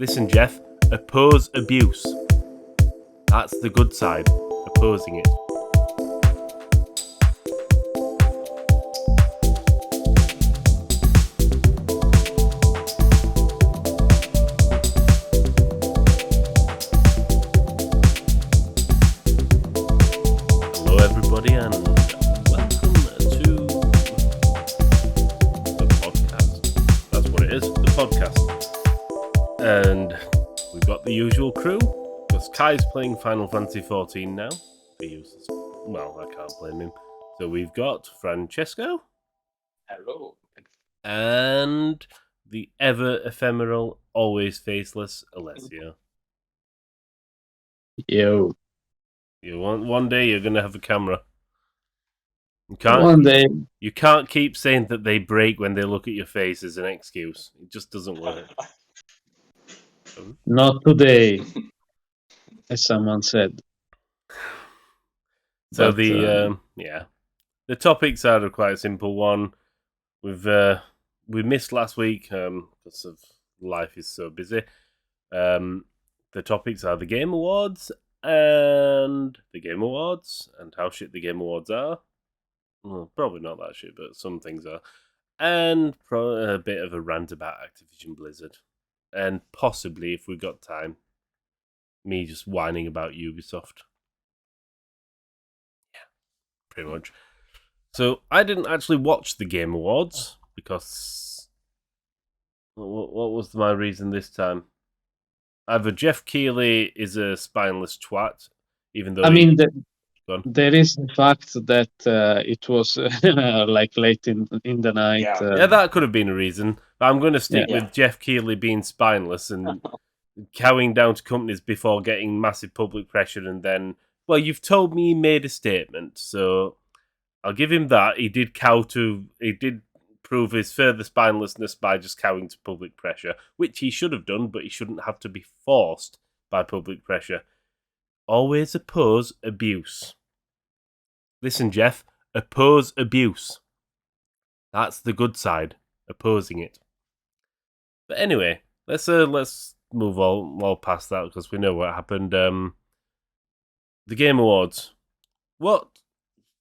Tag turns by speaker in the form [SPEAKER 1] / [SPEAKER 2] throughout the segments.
[SPEAKER 1] Listen, Jeff, oppose abuse. That's the good side, opposing it. Hello, everybody, and welcome to the podcast. That's what it is, the podcast. And we've got the usual crew, because Kai's playing Final Fantasy XIV now. Well, I can't blame him. So we've got Francesco.
[SPEAKER 2] Hello.
[SPEAKER 1] And the ever ephemeral, always faceless Alessio.
[SPEAKER 3] Yo.
[SPEAKER 1] One day you're going to have a camera.
[SPEAKER 3] One day.
[SPEAKER 1] You can't keep saying that they break when they look at your face as an excuse. It just doesn't work.
[SPEAKER 3] Not today, as someone said.
[SPEAKER 1] So
[SPEAKER 3] But,
[SPEAKER 1] the topics are quite a simple one. We missed last week because of life is so busy. The topics are the Game Awards and how shit the Game Awards are. Well, probably not that shit, but some things are. And a bit of a rant about Activision Blizzard. And possibly, if we got time, me just whining about Ubisoft. Yeah, pretty much. So, I didn't actually watch the Game Awards, because... What was my reason this time? Either Jeff Keighley is a spineless twat, even though...
[SPEAKER 3] there is the fact that it was like late in the night.
[SPEAKER 1] Yeah, that could have been a reason. But I'm going to stick with Jeff Keighley being spineless and cowing down to companies before getting massive public pressure, and then, well, you've told me he made a statement, so I'll give him that. He did prove his further spinelessness by just cowing to public pressure, which he should have done, but he shouldn't have to be forced by public pressure. Always oppose abuse. Listen, Jeff, oppose abuse. That's the good side, opposing it. But anyway, let's move all past that, because we know what happened. The Game Awards. What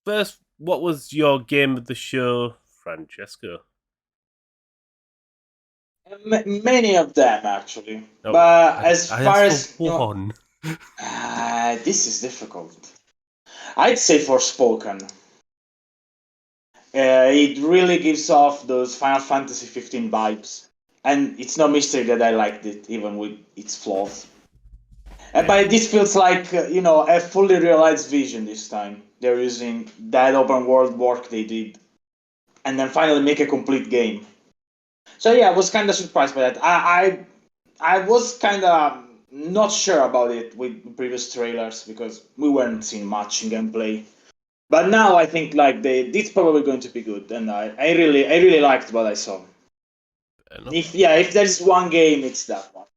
[SPEAKER 1] was your game of the show, Francesco?
[SPEAKER 2] Many of them, actually.
[SPEAKER 1] Oh,
[SPEAKER 2] but as far as
[SPEAKER 1] one.
[SPEAKER 2] this is difficult. I'd say Forspoken. It really gives off those Final Fantasy 15 vibes, and it's no mystery that I liked it, even with its flaws. But this feels like a fully realized vision this time. They're using that open world work they did, and then finally make a complete game. So yeah, I was kind of surprised by that. I was kind of not sure about it with previous trailers, because we weren't seeing much in gameplay. But now I think it's probably going to be good, and I really liked what I saw. If there's one game, it's that one.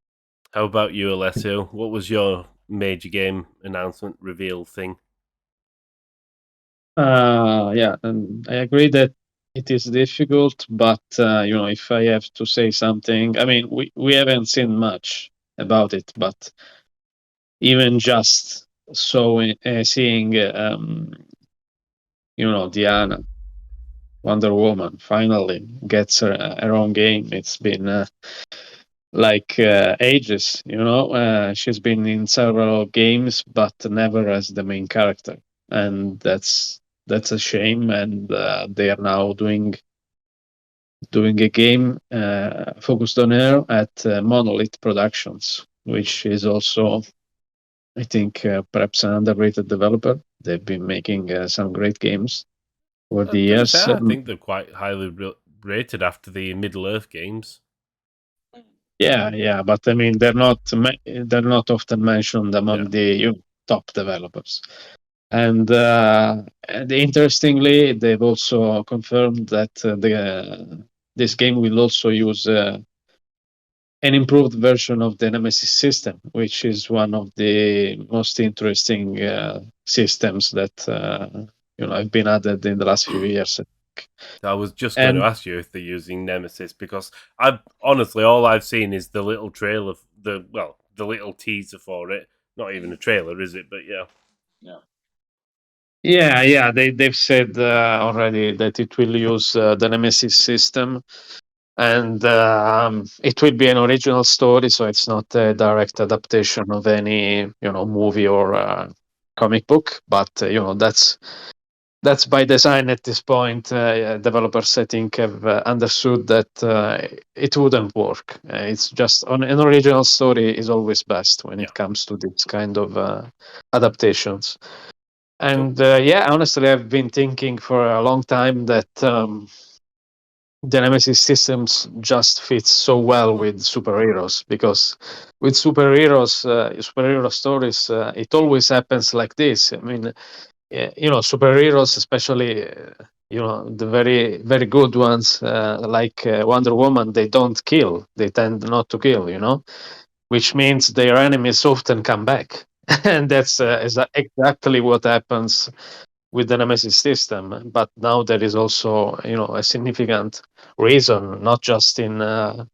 [SPEAKER 1] How about you, Alessio? What was your major game announcement reveal thing?
[SPEAKER 3] And I agree that it is difficult, but if I have to say something, I mean, we haven't seen much about it, but even just seeing Diana, Wonder Woman, finally gets her own game. It's been ages, she's been in several games, but never as the main character, and that's a shame. And they are now doing a game focused on her at Monolith Productions, which is also, I think, perhaps an underrated developer. They've been making some great games over the years.
[SPEAKER 1] I think they're quite highly rated after the Middle-earth games.
[SPEAKER 3] Yeah, but I mean, they're not often mentioned among the top developers. And interestingly, they've also confirmed that this game will also use an improved version of the Nemesis system, which is one of the most interesting systems that have been added in the last few years.
[SPEAKER 1] I was just going to ask you if they're using Nemesis, because honestly, all I've seen is the little trailer, the little teaser for it. Not even a trailer, is it? But yeah.
[SPEAKER 3] Yeah. They've said already that it will use the Nemesis system, and it will be an original story, so it's not a direct adaptation of any movie or comic book. But that's by design at this point. Developers, I think, have understood that it wouldn't work. It's just an original story is always best when it comes to this kind of adaptations. And honestly, I've been thinking for a long time that the Nemesis systems just fit so well with superheroes, because with superhero stories, it always happens like this. I mean, superheroes, especially the very very good ones, like Wonder Woman, they don't kill. They tend not to kill. Which means their enemies often come back, and that's exactly what happens with the Nemesis system. But now there is also a significant reason, not just in the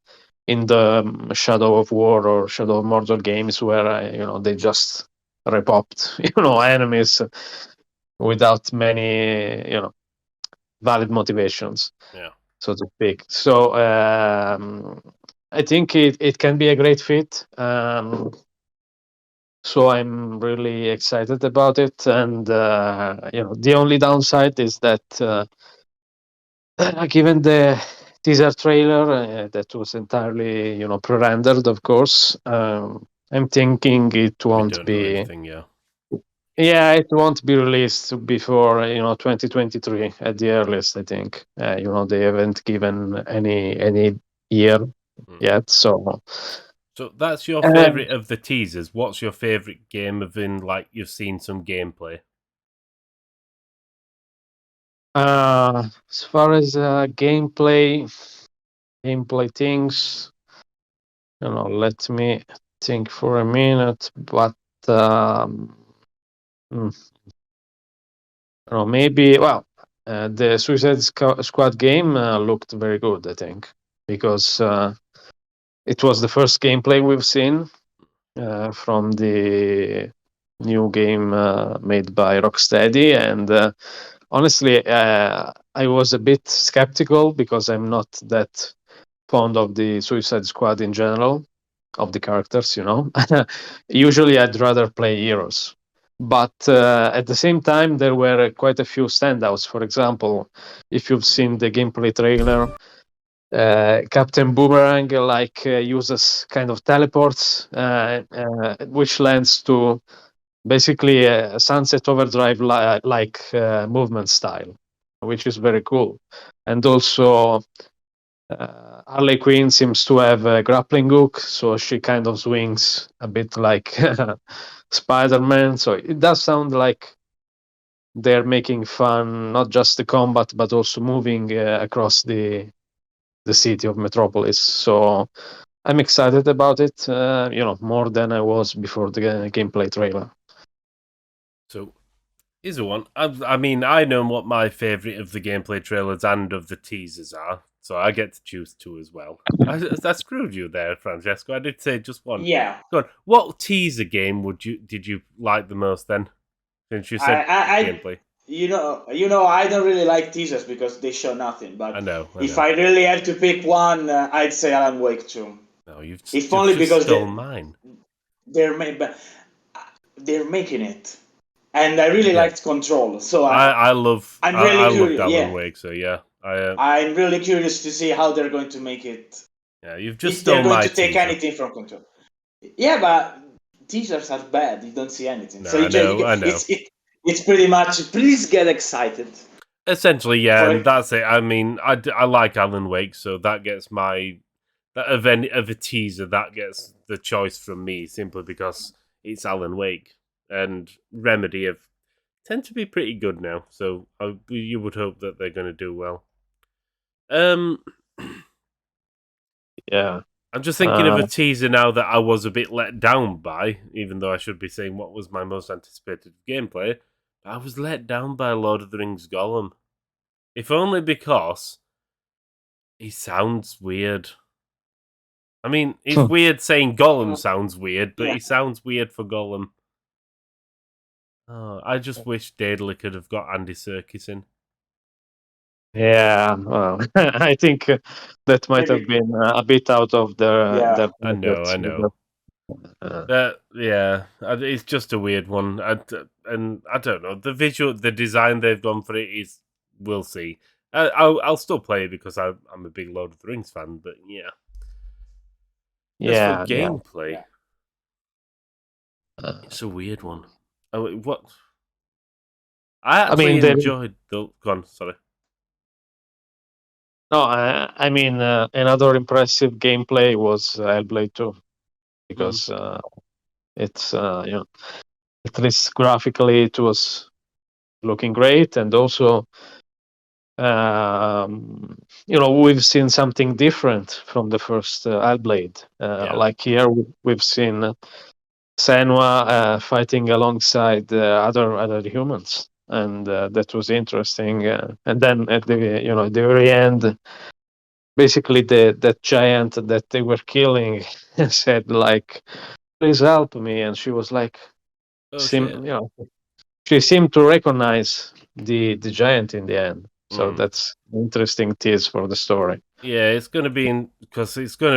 [SPEAKER 3] Shadow of War or Shadow of Mordor games, where they just repopped enemies without many valid motivations, so to speak. So I think it can be a great fit. So I'm really excited about it, and the only downside is that given the teaser trailer that was entirely pre-rendered, of course, I'm thinking it won't be.
[SPEAKER 1] Anything,
[SPEAKER 3] Yeah, it won't be released before 2023 at the earliest. I think they haven't given any year yet. So
[SPEAKER 1] that's your favorite of the teasers. What's your favorite game of you've seen some gameplay?
[SPEAKER 3] As far as gameplay things, let me think for a minute. But maybe the Suicide Squad game looked very good, I think, because it was the first gameplay we've seen from the new game made by Rocksteady, and honestly, I was a bit skeptical because I'm not that fond of the Suicide Squad in general, of the characters. Usually, I'd rather play heroes. But at the same time, there were quite a few standouts. For example, if you've seen the gameplay trailer, Captain Boomerang uses kind of teleports, which lends to basically a Sunset Overdrive like movement style, which is very cool. And also, Harley Quinn seems to have a grappling hook, so she kind of swings a bit like Spider-Man. So it does sound like they're making fun, not just the combat, but also moving across the city of Metropolis. So I'm excited about it, more than I was before the gameplay trailer.
[SPEAKER 1] So, here's a one. I mean, I know what my favourite of the gameplay trailers and of the teasers are, so I get to choose two as well. I screwed you there, Francesco. I did say just one.
[SPEAKER 2] Yeah.
[SPEAKER 1] Go on. What teaser game did you like the most then? Since you said gameplay.
[SPEAKER 2] I don't really like teasers because they show nothing. But
[SPEAKER 1] I know.
[SPEAKER 2] If I really have to pick one, I'd say Alan Wake 2.
[SPEAKER 1] No, you've
[SPEAKER 2] only
[SPEAKER 1] just
[SPEAKER 2] because
[SPEAKER 1] stole mine.
[SPEAKER 2] They're making it, and I really liked Control. So
[SPEAKER 1] I loved
[SPEAKER 2] curious.
[SPEAKER 1] Alan Wake. So yeah,
[SPEAKER 2] I'm really curious to see how they're going to make it.
[SPEAKER 1] Yeah, you've just
[SPEAKER 2] if they're
[SPEAKER 1] stole
[SPEAKER 2] going
[SPEAKER 1] my
[SPEAKER 2] to take
[SPEAKER 1] teaser.
[SPEAKER 2] anything from Control. Yeah, but teasers are bad. You don't see anything.
[SPEAKER 1] No,
[SPEAKER 2] So
[SPEAKER 1] I know.
[SPEAKER 2] It's pretty much. Please get excited.
[SPEAKER 1] Essentially, yeah, and that's it. I mean, I like Alan Wake, so that gets of a teaser, that gets the choice from me simply because it's Alan Wake, and Remedy tend to be pretty good now, so you would hope that they're going to do well.
[SPEAKER 3] Yeah.
[SPEAKER 1] I'm just thinking of a teaser now that I was a bit let down by, even though I should be saying what was my most anticipated gameplay. I was let down by Lord of the Rings Gollum. if only because he sounds weird. I mean, it's weird saying Gollum sounds weird, but he sounds weird for Gollum. Oh, I just wish Daedalus could have got Andy Serkis in.
[SPEAKER 3] Yeah, well, I think that might have been a bit out of their
[SPEAKER 1] I know. Yeah, it's just a weird one. And I don't know. The design they've done for it is, we'll see. I'll still play it because I'm a big Lord of the Rings fan, but yeah. As for gameplay, it's a weird one. What? I actually enjoyed the. Go on, sorry.
[SPEAKER 3] No, I mean another impressive gameplay was Hellblade 2 because it's at least graphically it was looking great, and also we've seen something different from the first Hellblade. Like here, we've seen Senua fighting alongside other humans, and that was interesting. And then at the very end, basically that giant that they were killing said like, "Please help me," and she was like, she seemed to recognize the giant in the end. So that's an interesting tease for the story.
[SPEAKER 1] Yeah, it's going to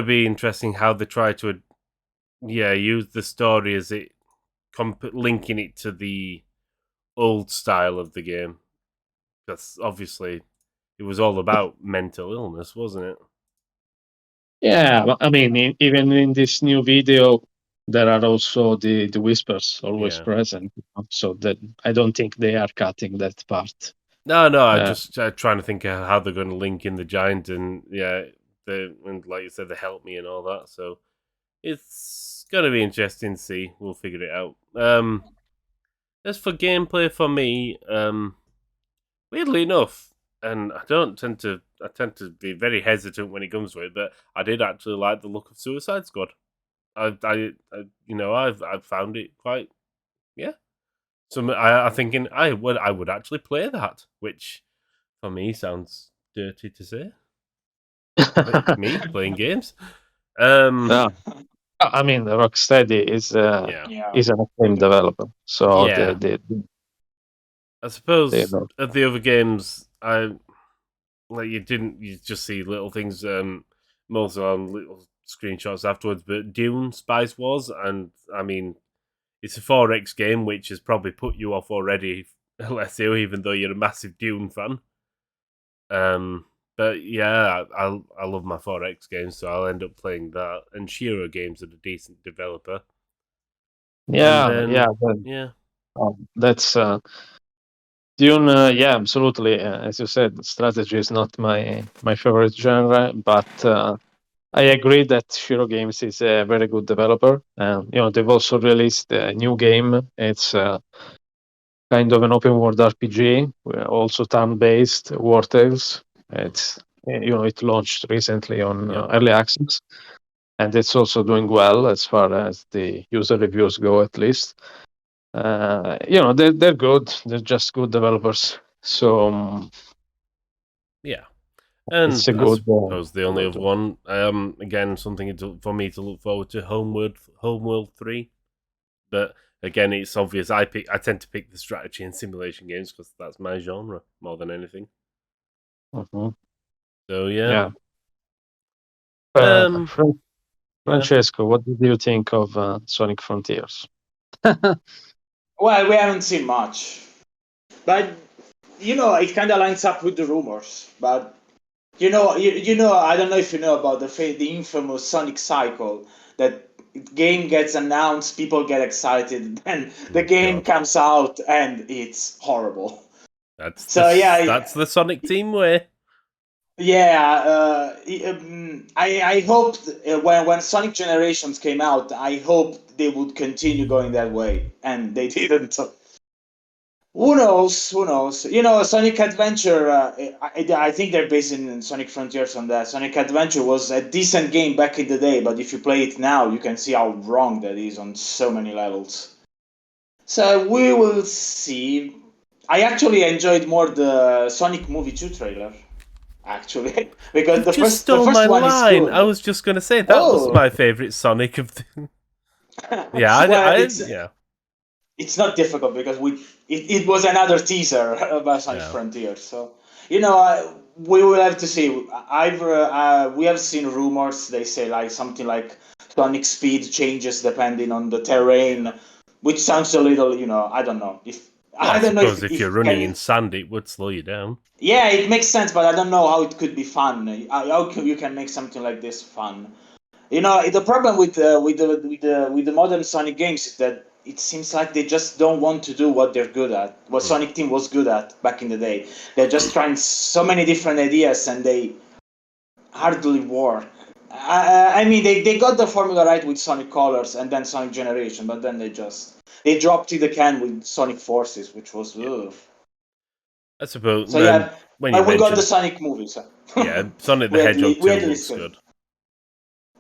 [SPEAKER 1] be interesting how they try to use the story as it linking it to the old style of the game. Because obviously it was all about mental illness, wasn't it?
[SPEAKER 3] Yeah, I mean, even in this new video, there are also the whispers always present. So that I don't think they are cutting that part.
[SPEAKER 1] No, I'm just trying to think of how they're going to link in the giant and and like you said, the help me and all that. So it's going to be interesting to see. We'll figure it out. As for gameplay for me, weirdly enough, and I tend to be very hesitant when it comes to it, but I did actually like the look of Suicide Squad. I've found it quite, So I'm thinking I would actually play that, which for me sounds dirty to say. Me playing games.
[SPEAKER 3] No. I mean, Rocksteady is an acclaimed developer, so
[SPEAKER 1] I suppose at the other games, you just see little things, mostly on little screenshots afterwards. But Dune, Spice Wars, and I mean, it's a 4X game, which has probably put you off already, let's say, even though you're a massive Dune fan. But yeah, I love my 4X games, so I'll end up playing that. And Shiro Games are a decent developer.
[SPEAKER 3] That's Dune. Yeah, absolutely. As you said, strategy is not my favorite genre, but I agree that Shiro Games is a very good developer. They've also released a new game. It's kind of an open world RPG, also turn-based War Tales. It's it launched recently on early access, and it's also doing well as far as the user reviews go, at least. They're good. They're just good developers. So
[SPEAKER 1] and it's a good. I suppose the only other one. Again, something for me to look forward to. Homeworld 3. But again, it's obvious. I tend to pick the strategy and simulation games because that's my genre more than anything.
[SPEAKER 3] Mm-hmm.
[SPEAKER 1] So yeah.
[SPEAKER 3] Francesco, what did you think of Sonic Frontiers?
[SPEAKER 2] Well, we haven't seen much, but it kind of lines up with the rumors. But I don't know if you know about the infamous Sonic cycle. That game gets announced, people get excited, then the game comes out and it's horrible.
[SPEAKER 1] That's the Sonic team way.
[SPEAKER 2] Yeah, I hoped when Sonic Generations came out, I hoped they would continue going that way, and they didn't. Who knows? Sonic Adventure, I think they're based in Sonic Frontiers on that. Sonic Adventure was a decent game back in the day, but if you play it now, you can see how wrong that is on so many levels. So we will see. I actually enjoyed more the Sonic Movie 2 trailer. Actually, because
[SPEAKER 1] You
[SPEAKER 2] the
[SPEAKER 1] just
[SPEAKER 2] first
[SPEAKER 1] stole my
[SPEAKER 2] one is
[SPEAKER 1] line.
[SPEAKER 2] good.
[SPEAKER 1] I was just going to say that was my favorite Sonic of the... Yeah,
[SPEAKER 2] well,
[SPEAKER 1] yeah.
[SPEAKER 2] It's not difficult because it was another teaser about Sonic Frontier. So we will have to see. We have seen rumors. They say like something like Sonic speed changes depending on the terrain, which sounds a little. I don't know if.
[SPEAKER 1] Well,
[SPEAKER 2] I don't know
[SPEAKER 1] suppose if you're running
[SPEAKER 2] can,
[SPEAKER 1] in sand, it would slow you down.
[SPEAKER 2] Yeah, it makes sense, but I don't know how it could be fun. How you can make something like this fun? The problem with the modern Sonic games is that it seems like they just don't want to do what they're good at, what Sonic Team was good at back in the day. They're just trying so many different ideas and they hardly work. I mean, they got the formula right with Sonic Colors and then Sonic Generation, but then they dropped in the can with Sonic Forces, which was ugh.
[SPEAKER 1] I suppose.
[SPEAKER 2] So yeah,
[SPEAKER 1] when you
[SPEAKER 2] we got the
[SPEAKER 1] mentioned
[SPEAKER 2] Sonic movies.
[SPEAKER 1] yeah, Sonic the Hedgehog 2
[SPEAKER 2] we had to
[SPEAKER 1] looks
[SPEAKER 2] discuss.
[SPEAKER 1] good.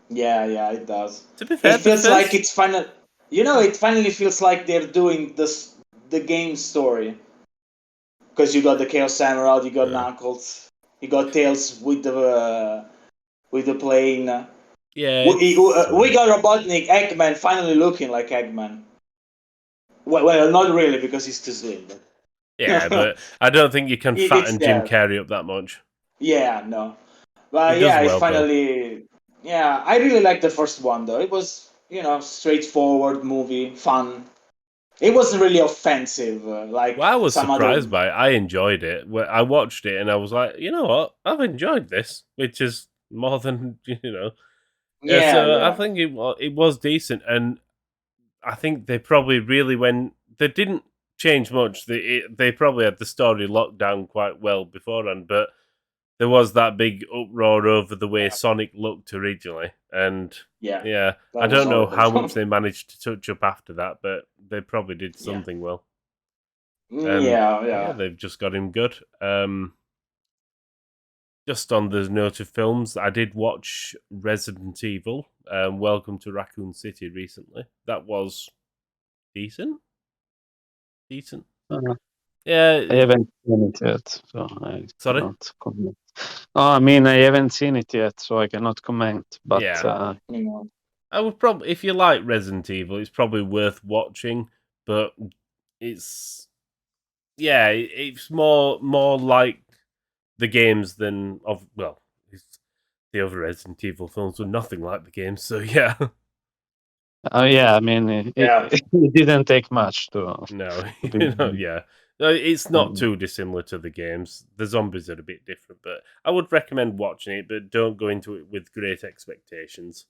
[SPEAKER 2] Yeah, it does.
[SPEAKER 1] To be fair,
[SPEAKER 2] It feels like it's final. It finally feels like they're doing the game story. Because you got the Chaos Emerald, you got Knuckles, you got Tails with the plane.
[SPEAKER 1] Yeah,
[SPEAKER 2] we got Robotnik, Eggman finally looking like Eggman. Well, not really because he's too slim. But...
[SPEAKER 1] yeah, but I don't think you can fatten Jim Carrey up that much.
[SPEAKER 2] Yeah, no. But yeah, it finally. Yeah, I really liked the first one though. It was straightforward movie, fun. It wasn't really offensive. Like
[SPEAKER 1] I was
[SPEAKER 2] some
[SPEAKER 1] surprised
[SPEAKER 2] other...
[SPEAKER 1] by it. I enjoyed it. I watched it and I was like, you know what? I've enjoyed this, which is more than Yeah, so I think it was decent, and I think they probably really they didn't change much. They probably had the story locked down quite well beforehand, but there was that big uproar over the way Sonic looked originally, and yeah, I don't know how much they managed to touch up after that, but they probably did something well.
[SPEAKER 2] Yeah,
[SPEAKER 1] they've just got him good. Just on the note of films, I did watch Resident Evil, Welcome to Raccoon City recently. That was decent. Yeah,
[SPEAKER 3] I haven't seen it yet, so I
[SPEAKER 1] sorry?
[SPEAKER 3] cannot comment. I mean, I haven't seen it yet, so I cannot comment. But
[SPEAKER 1] I would probably, if you like Resident Evil, it's probably worth watching. But it's more like the games than the other Resident Evil films were nothing like the games. So yeah.
[SPEAKER 3] I mean, it didn't take much to.
[SPEAKER 1] No, it's not too dissimilar to the games. The zombies are a bit different, but I would recommend watching it, but don't go into it with great expectations.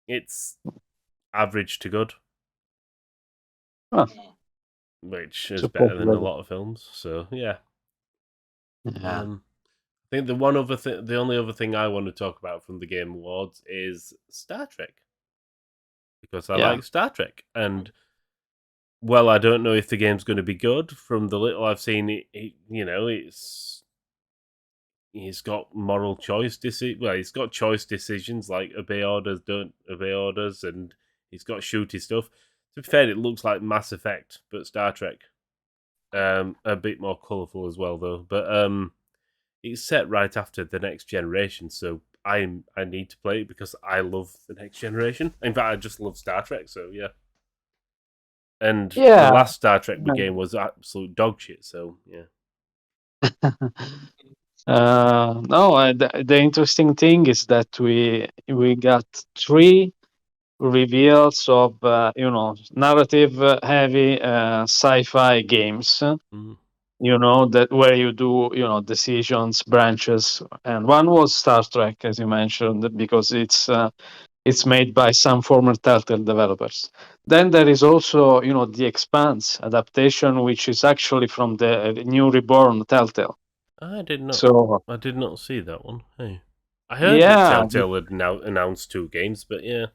[SPEAKER 1] It's average to good, which is better than a lot of films. So yeah. I think the only other thing I want to talk about from the Game Awards is Star Trek, because I like Star Trek, and well, I don't know if the game's going to be good. From the little I've seen, he's got moral choice he's got choice decisions like obey orders, don't obey orders, and he's got shooty stuff. To be fair, it looks like Mass Effect, but Star Trek. A bit more colourful as well, though. But it's set right after the Next Generation, so I need to play it because I love the Next Generation. In fact, I just love Star Trek, so yeah. And the last Star Trek game was absolute dog shit, so yeah.
[SPEAKER 3] No, the interesting thing is that we got 3 reveals of narrative heavy sci-fi games. That where you do decisions, branches, and one was Star Trek, as you mentioned, because it's made by some former Telltale developers. Then there is also, The Expanse adaptation, which is actually from the new reborn Telltale.
[SPEAKER 1] I did not see that one. Hey, I heard that Telltale had now announced 2 games, but yeah.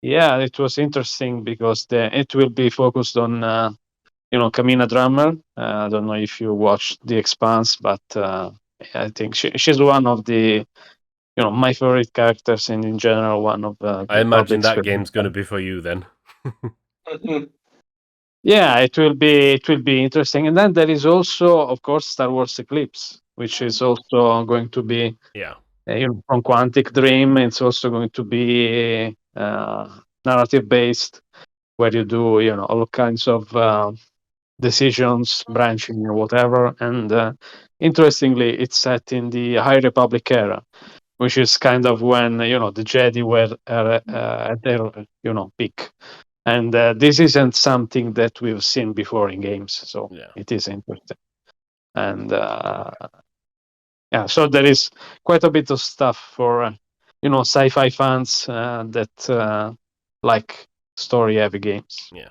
[SPEAKER 3] Yeah, it was interesting because it will be focused on, Kamina Drummer. I don't know if you watched The Expanse, but I think she's one of the my favorite characters, and in general one of the.
[SPEAKER 1] I imagine that game's going to be for you then.
[SPEAKER 3] Yeah, it will be interesting. And then there is also, of course, Star Wars Eclipse, which is also going to be from Quantic Dream. It's also going to be narrative based, where you do all kinds of decisions, branching or whatever. And interestingly, it's set in the High Republic era, which is kind of when the Jedi were at their peak. And this isn't something that we've seen before in games, so it is interesting. And so there is quite a bit of stuff for sci-fi fans that like story-heavy games.
[SPEAKER 1] Yeah.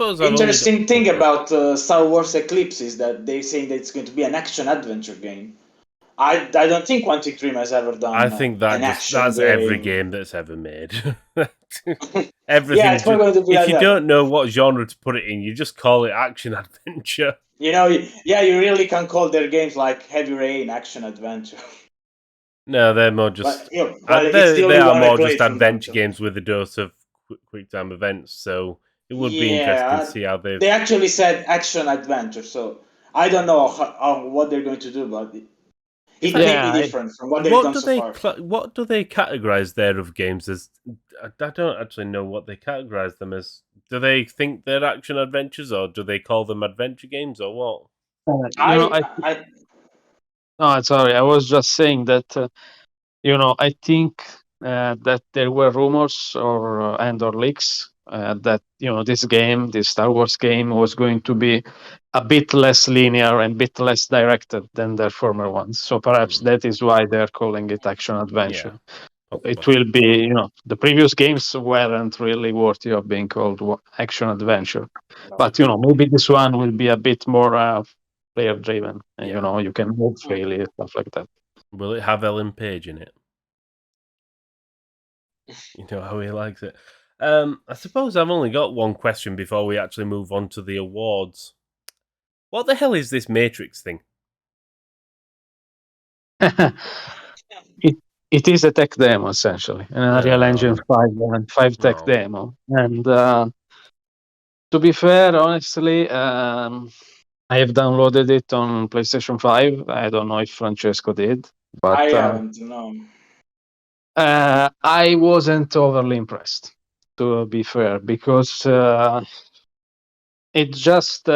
[SPEAKER 2] Interesting thing about Star Wars Eclipse is that they say that it's going to be an action adventure game. I don't think Quantic Dream has ever done.
[SPEAKER 1] I think that's every game that's ever made. Everything.
[SPEAKER 2] Yeah, it's probably going to be
[SPEAKER 1] if
[SPEAKER 2] like
[SPEAKER 1] you
[SPEAKER 2] that.
[SPEAKER 1] don't know what genre to put it in, you just call it action adventure.
[SPEAKER 2] You really can call their games like Heavy Rain action adventure.
[SPEAKER 1] No, they're more just.
[SPEAKER 2] But
[SPEAKER 1] they are more just adventure games with a dose of quick time events. So it would be interesting to see how they.
[SPEAKER 2] They actually said action adventure, so I don't know what they're going to do, but it may be different from what they've done so far.
[SPEAKER 1] What do they categorize their of games as? I don't actually know what they categorize them as. Do they think they're action adventures, or do they call them adventure games, or what?
[SPEAKER 3] No, sorry. I was just saying that I think that there were rumors or leaks that this Star Wars game was going to be a bit less linear and a bit less directed than their former ones. So perhaps that is why they're calling it action adventure. It will be, the previous games weren't really worthy of being called action adventure, but maybe this one will be a bit more player driven, and you can move freely, stuff like that.
[SPEAKER 1] Will it have Ellen Page in it? You know how he likes it. I suppose I've only got one question before we actually move on to the awards. What the hell is this Matrix thing?
[SPEAKER 3] It is a tech demo, essentially, an Unreal Engine 5 tech demo. And to be fair, honestly, I have downloaded it on PlayStation 5. I don't know if Francesco did, but
[SPEAKER 2] I haven't, no.
[SPEAKER 3] I wasn't overly impressed, to be fair, because it just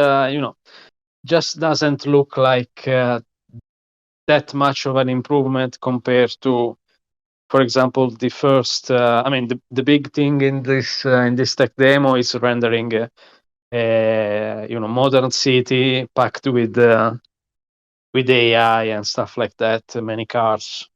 [SPEAKER 3] doesn't look like that much of an improvement compared to, for example, the first. The big thing in this tech demo is rendering modern city packed with AI and stuff like that. Many cars.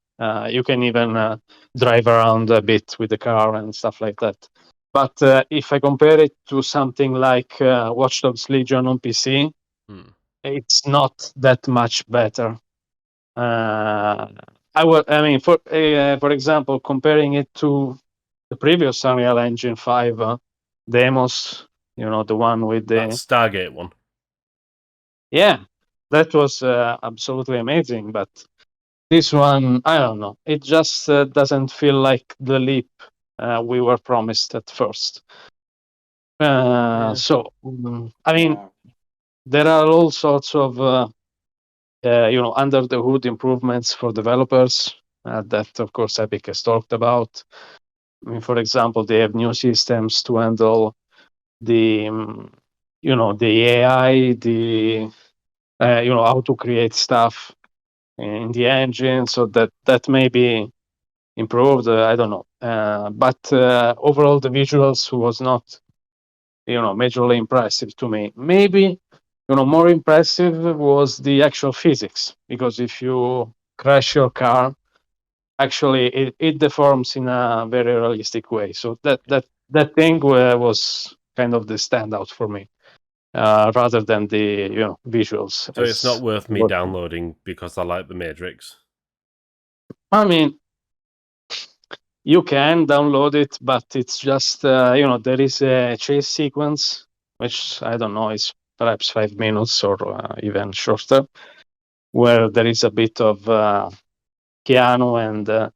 [SPEAKER 3] You can even drive around a bit with the car and stuff like that. But if I compare it to something like Watch Dogs Legion on PC, it's not that much better. For example, comparing it to the previous Unreal Engine 5 demos, the one with the
[SPEAKER 1] Stargate one.
[SPEAKER 3] Yeah, that was absolutely amazing. But this one, I don't know. It just doesn't feel like the leap we were promised at first. So, there are all sorts of under the hood improvements for developers that, of course, Epic has talked about. For example, they have new systems to handle the AI, how to create stuff in the engine, so that may be improved. I don't know, but overall, the visuals was not, majorly impressive to me. Maybe, more impressive was the actual physics, because if you crash your car, actually it deforms in a very realistic way. So that thing was kind of the standout for me, rather than the visuals.
[SPEAKER 1] So it's not worth me downloading because I like the Matrix.
[SPEAKER 3] I mean, you can download it, but it's just there is a chase sequence, which I don't know is perhaps 5 minutes or even shorter, where there is a bit of Keanu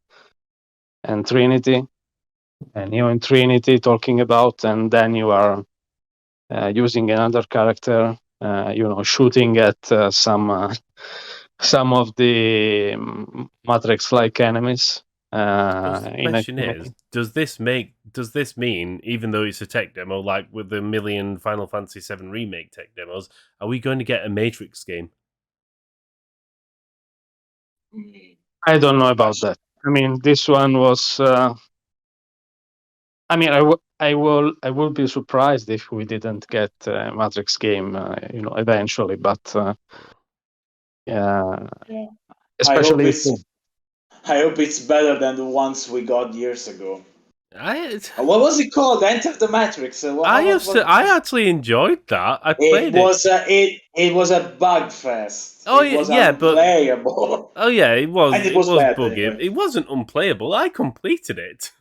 [SPEAKER 3] and Trinity, and and Trinity talking about, and then you are using another character, shooting at some of the Matrix-like enemies.
[SPEAKER 1] The question is, does this mean, even though it's a tech demo, like with the million Final Fantasy VII Remake tech demos, are we going to get a Matrix game?
[SPEAKER 3] I don't know about that. I mean, this one was. I mean, I will be surprised if we didn't get a Matrix game, eventually. But yeah, especially
[SPEAKER 2] I hope it's better than the ones we got years ago.
[SPEAKER 1] What
[SPEAKER 2] was it called? Enter the Matrix.
[SPEAKER 1] I actually enjoyed that. I played it.
[SPEAKER 2] It was a bug fest.
[SPEAKER 1] Oh
[SPEAKER 2] it was
[SPEAKER 1] unplayable. Oh yeah, it was.
[SPEAKER 2] And
[SPEAKER 1] it was buggy.
[SPEAKER 2] Anyway.
[SPEAKER 1] It wasn't unplayable. I completed it.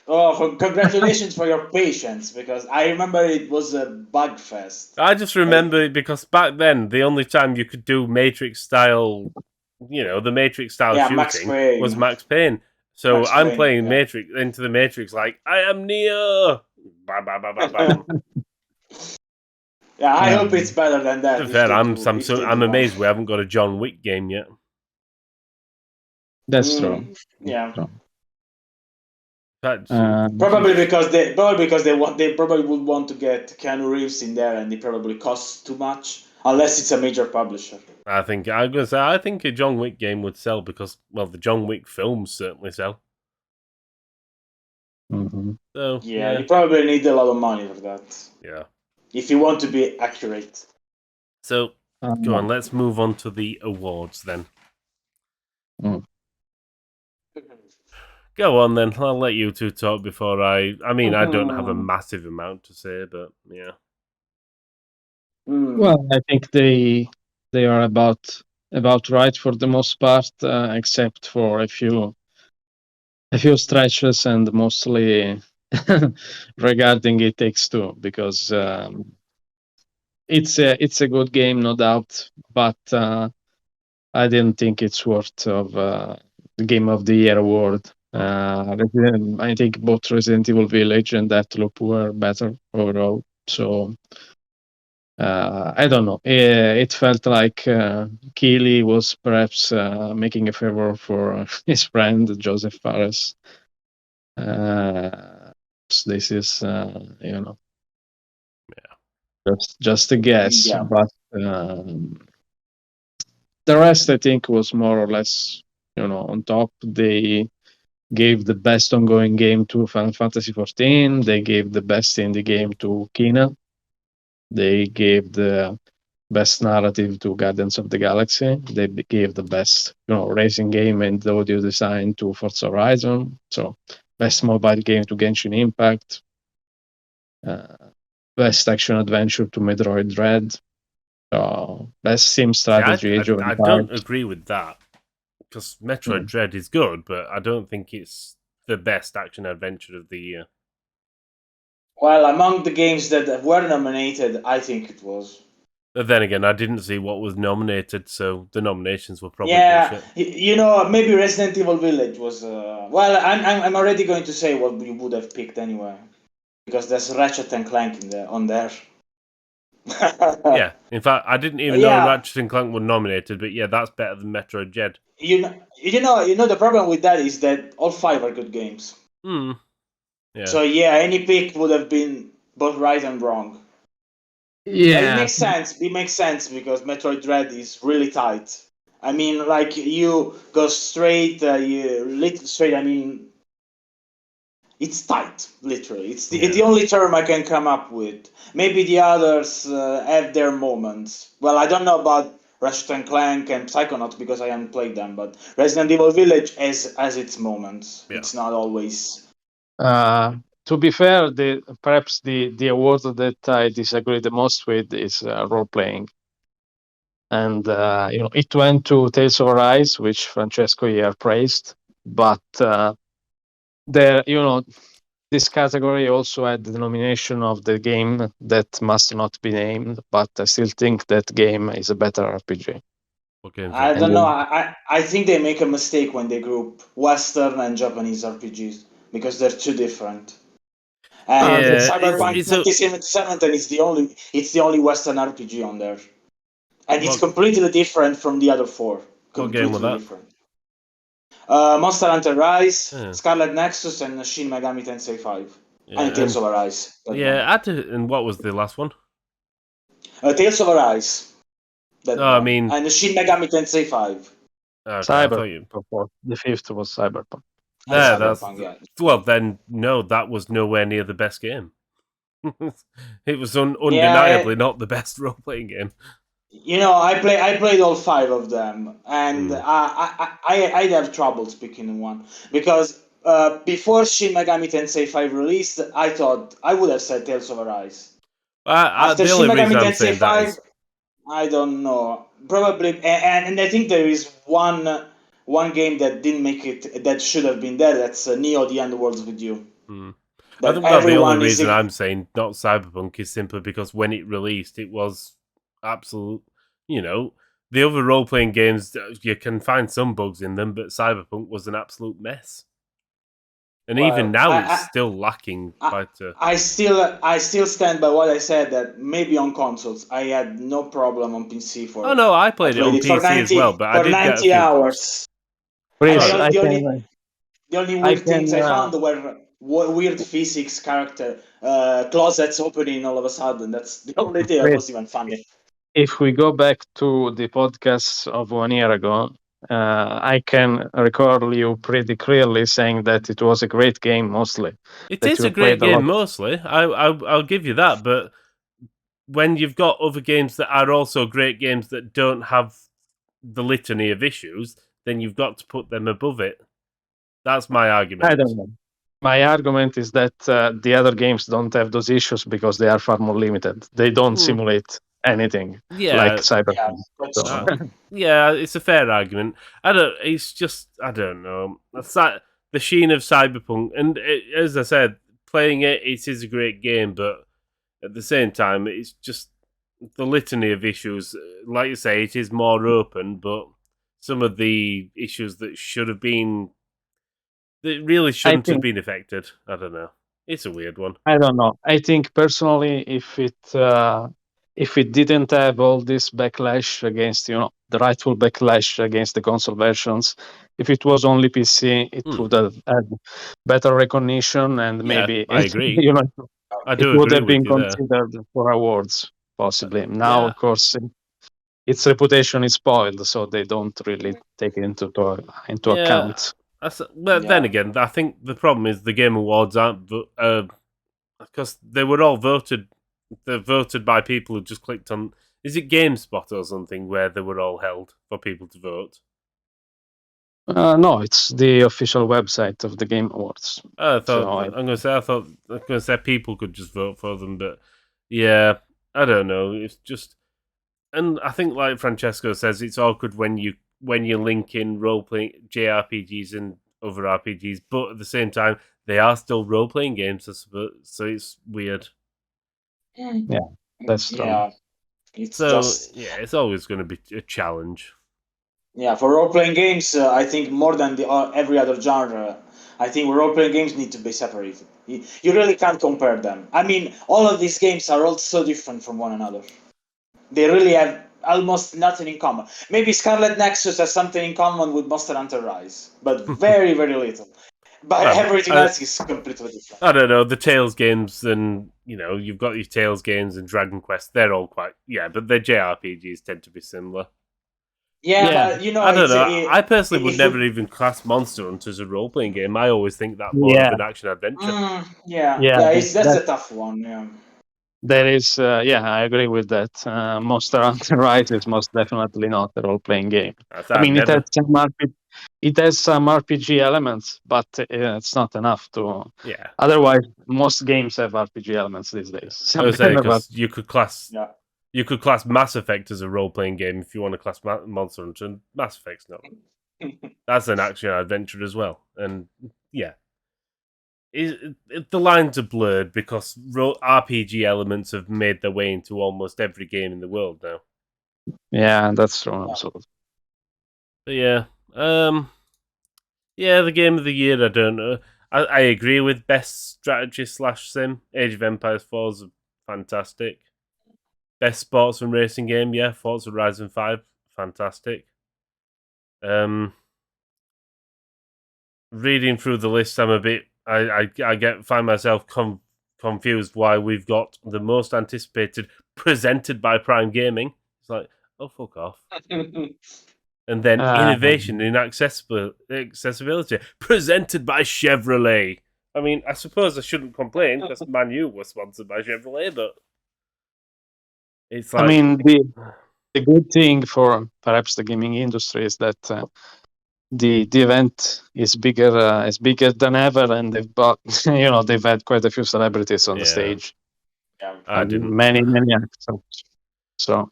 [SPEAKER 2] Oh, congratulations for your patience, because I remember it was a bug fest.
[SPEAKER 1] I just remember it because back then the only time you could do Matrix style, the Matrix style shooting was Max Payne. So I'm playing Matrix into the Matrix like I am Neo. Bam, bam, bam, bam, bam.
[SPEAKER 2] Yeah, I hope it's better than that.
[SPEAKER 1] Fair, I'm amazed we haven't got a John Wick game yet.
[SPEAKER 3] That's true.
[SPEAKER 2] Yeah.
[SPEAKER 3] That's
[SPEAKER 2] probably because they probably would want to get Keanu Reeves in there, and it probably costs too much unless it's a major publisher.
[SPEAKER 1] I think a John Wick game would sell because, well, the John Wick films certainly sell.
[SPEAKER 3] Mm-hmm.
[SPEAKER 1] So
[SPEAKER 2] you probably need a lot of money for that.
[SPEAKER 1] Yeah.
[SPEAKER 2] If you want to be accurate.
[SPEAKER 1] So go on, let's move on to the awards then. Go on then. I'll let you two talk before I don't have a massive amount to say, but yeah.
[SPEAKER 3] Well, I think they are about right for the most part, except for a few stretches, and mostly regarding It Takes Two, because it's a good game, no doubt, but I didn't think it's worth of the Game of the Year award. I think both Resident Evil Village and Deathloop were better overall. So I don't know. It felt like Keighley was perhaps making a favor for his friend Joseph Fares. This is, just a guess, but the rest I think was more or less, on top. They gave the best ongoing game to Final Fantasy XIV. They gave the best indie game to Kena. They gave the best narrative to Guardians of the Galaxy. They gave the best, racing game and audio design to Forza Horizon. So best mobile game to Genshin Impact. Best action adventure to Metroid Dread. Best sim strategy.
[SPEAKER 1] I don't agree with that, because Metroid Dread is good, but I don't think it's the best action adventure of the year.
[SPEAKER 2] Well, among the games that were nominated, I think it was.
[SPEAKER 1] But then again, I didn't see what was nominated, so the nominations were probably
[SPEAKER 2] bullshit. Maybe Resident Evil Village was. Well, I'm already going to say what you would have picked anyway, because there's Ratchet and Clank on there.
[SPEAKER 1] Yeah, in fact, I didn't even know Ratchet and Clank were nominated, but yeah, that's better than Metroid Dread.
[SPEAKER 2] The problem with that is that all 5 are good games.
[SPEAKER 1] Yeah.
[SPEAKER 2] So any pick would have been both right and wrong.
[SPEAKER 3] Yeah,
[SPEAKER 2] but it makes sense. It makes sense because Metroid Dread is really tight. I mean, like you go straight, straight. I mean, it's tight, literally. It's the only term I can come up with. Maybe the others have their moments. Well, I don't know about Ratchet and Clank and Psychonauts because I haven't played them, but Resident Evil Village has its moments. Yeah. It's not always.
[SPEAKER 3] To be fair, perhaps the award that I disagree the most with is role playing, and it went to Tales of Arise, which Francesco here praised, but this category also had the nomination of the game that must not be named, but I still think that game is a better RPG.
[SPEAKER 2] I don't know. I think they make a mistake when they group Western and Japanese RPGs because they're too different. And
[SPEAKER 1] Yeah,
[SPEAKER 2] Cyberpunk
[SPEAKER 1] it's a-
[SPEAKER 2] 2077 is the only Western RPG on there, and it's
[SPEAKER 1] What-
[SPEAKER 2] completely different from the other four.
[SPEAKER 1] What game was
[SPEAKER 2] Completely
[SPEAKER 1] that?
[SPEAKER 2] different. Monster Hunter Rise,
[SPEAKER 1] Yeah.
[SPEAKER 2] Scarlet Nexus, and Shin Megami Tensei 5.
[SPEAKER 1] Yeah,
[SPEAKER 2] And Tales of Arise.
[SPEAKER 1] and what was the last one?
[SPEAKER 2] Tales of Arise.
[SPEAKER 1] I mean,
[SPEAKER 2] and Shin Megami Tensei 5.
[SPEAKER 1] okay,
[SPEAKER 3] Cyberpunk. The fifth was Cyberpunk.
[SPEAKER 1] Yeah,
[SPEAKER 2] Cyberpunk, yeah.
[SPEAKER 1] Well, then no, that was nowhere near the best game. It was undeniably not the best role-playing game.
[SPEAKER 2] You know, I played all 5 of them, and I'd have trouble picking one because before Shin Megami Tensei 5 released, I thought I would have said Tales of Arise. After Shin Megami Tensei 5, I don't know. Probably, and I think there is one game that didn't make it that should have been there. That's Neo: The End Worlds With You.
[SPEAKER 1] I think that the only reason I'm saying not Cyberpunk is simply because when it released, it was absolute. You know, the other role-playing games, you can find some bugs in them, but Cyberpunk was an absolute mess. And even now, it's still lacking quite a...
[SPEAKER 2] I still stand by what I said, that maybe on consoles I had no problem on PC for.
[SPEAKER 1] Oh no, I played it on PC 90, as well, but I did 90 get a few
[SPEAKER 2] hours. The only weird things I found were weird physics, character, closets opening all of a sudden. That's the only thing that was even funny.
[SPEAKER 3] If we go back to the podcast of 1 year ago, I can recall you pretty clearly saying that it was a great game mostly.
[SPEAKER 1] It is a great game mostly. I'll give you that, but when you've got other games that are also great games that don't have the litany of issues, then you've got to put them above it. That's my argument.
[SPEAKER 3] I don't know. My argument is that the other games don't have those issues because they are far more limited. They don't simulate anything like Cyberpunk.
[SPEAKER 1] Yeah, it's a fair argument. I don't know. The sheen of Cyberpunk, and as I said, playing it is a great game, but at the same time, it's just the litany of issues. Like you say, it is more open, but some of the issues that should have been, that really shouldn't have been affected. I don't know. It's a weird one.
[SPEAKER 3] I don't know. I think personally, if it didn't have all this backlash against, the rightful backlash against the console versions, if it was only PC, it would have had better recognition, and maybe
[SPEAKER 1] I agree.
[SPEAKER 3] It would have been considered for awards, possibly. Now, of course, its reputation is spoiled, so they don't really take it into account.
[SPEAKER 1] Then again, I think the problem is the Game Awards aren't, because they were all voted. They're voted by people who just clicked on. Is it GameSpot or something where they were all held for people to vote?
[SPEAKER 3] No, it's the official website of the Game Awards.
[SPEAKER 1] I thought people could just vote for them, but yeah, I don't know. It's just, and I think like Francesco says, it's awkward when you link in role-playing JRPGs and other RPGs, but at the same time, they are still role-playing games, I suppose, so it's weird.
[SPEAKER 3] Yeah, that's true.
[SPEAKER 2] Yeah,
[SPEAKER 1] it's always going to be a challenge.
[SPEAKER 2] Yeah, for role-playing games, I think more than every other genre, I think role-playing games need to be separated. You really can't compare them. I mean, all of these games are all so different from one another. They really have almost nothing in common. Maybe Scarlet Nexus has something in common with Monster Hunter Rise, but very, very little. But everything else is completely different.
[SPEAKER 1] I don't know, the Tales games, and you've got your Tales games and Dragon Quest, they're all quite, but their JRPGs tend to be similar.
[SPEAKER 2] Yeah, but
[SPEAKER 1] I don't know. I personally would never even class Monster Hunter as a role-playing game. I always think that more of an action adventure.
[SPEAKER 2] That's a tough one. Yeah.
[SPEAKER 3] There is, I agree with that. Monster Hunter Rise is most definitely not a role-playing game. It has some RPG elements, but it's not enough to.
[SPEAKER 1] Yeah.
[SPEAKER 3] Otherwise, most games have RPG elements these days.
[SPEAKER 1] I would say because you could class. Yeah. You could class Mass Effect as a role-playing game if you want to class Monster Hunter, and Mass Effect's not. That's an action adventure as well, and the lines are blurred because RPG elements have made their way into almost every game in the world now.
[SPEAKER 3] Yeah, that's true. Absolutely.
[SPEAKER 1] But the game of the year, I don't know. I agree with best strategy / sim. Age of Empires 4 is fantastic. Best sports and racing game, yeah, Forza Horizon 5, fantastic. Reading through the list, I'm a bit. I find myself confused why we've got the most anticipated presented by Prime Gaming. It's like, oh, fuck off. And then innovation in accessibility presented by Chevrolet. I mean, I suppose I shouldn't complain because Man U was sponsored by Chevrolet, but it's like.
[SPEAKER 3] I mean, the good thing for perhaps the gaming industry is that the event is bigger than ever, and they've had quite a few celebrities on the stage.
[SPEAKER 2] Yeah,
[SPEAKER 1] I didn't.
[SPEAKER 3] Many actors. So.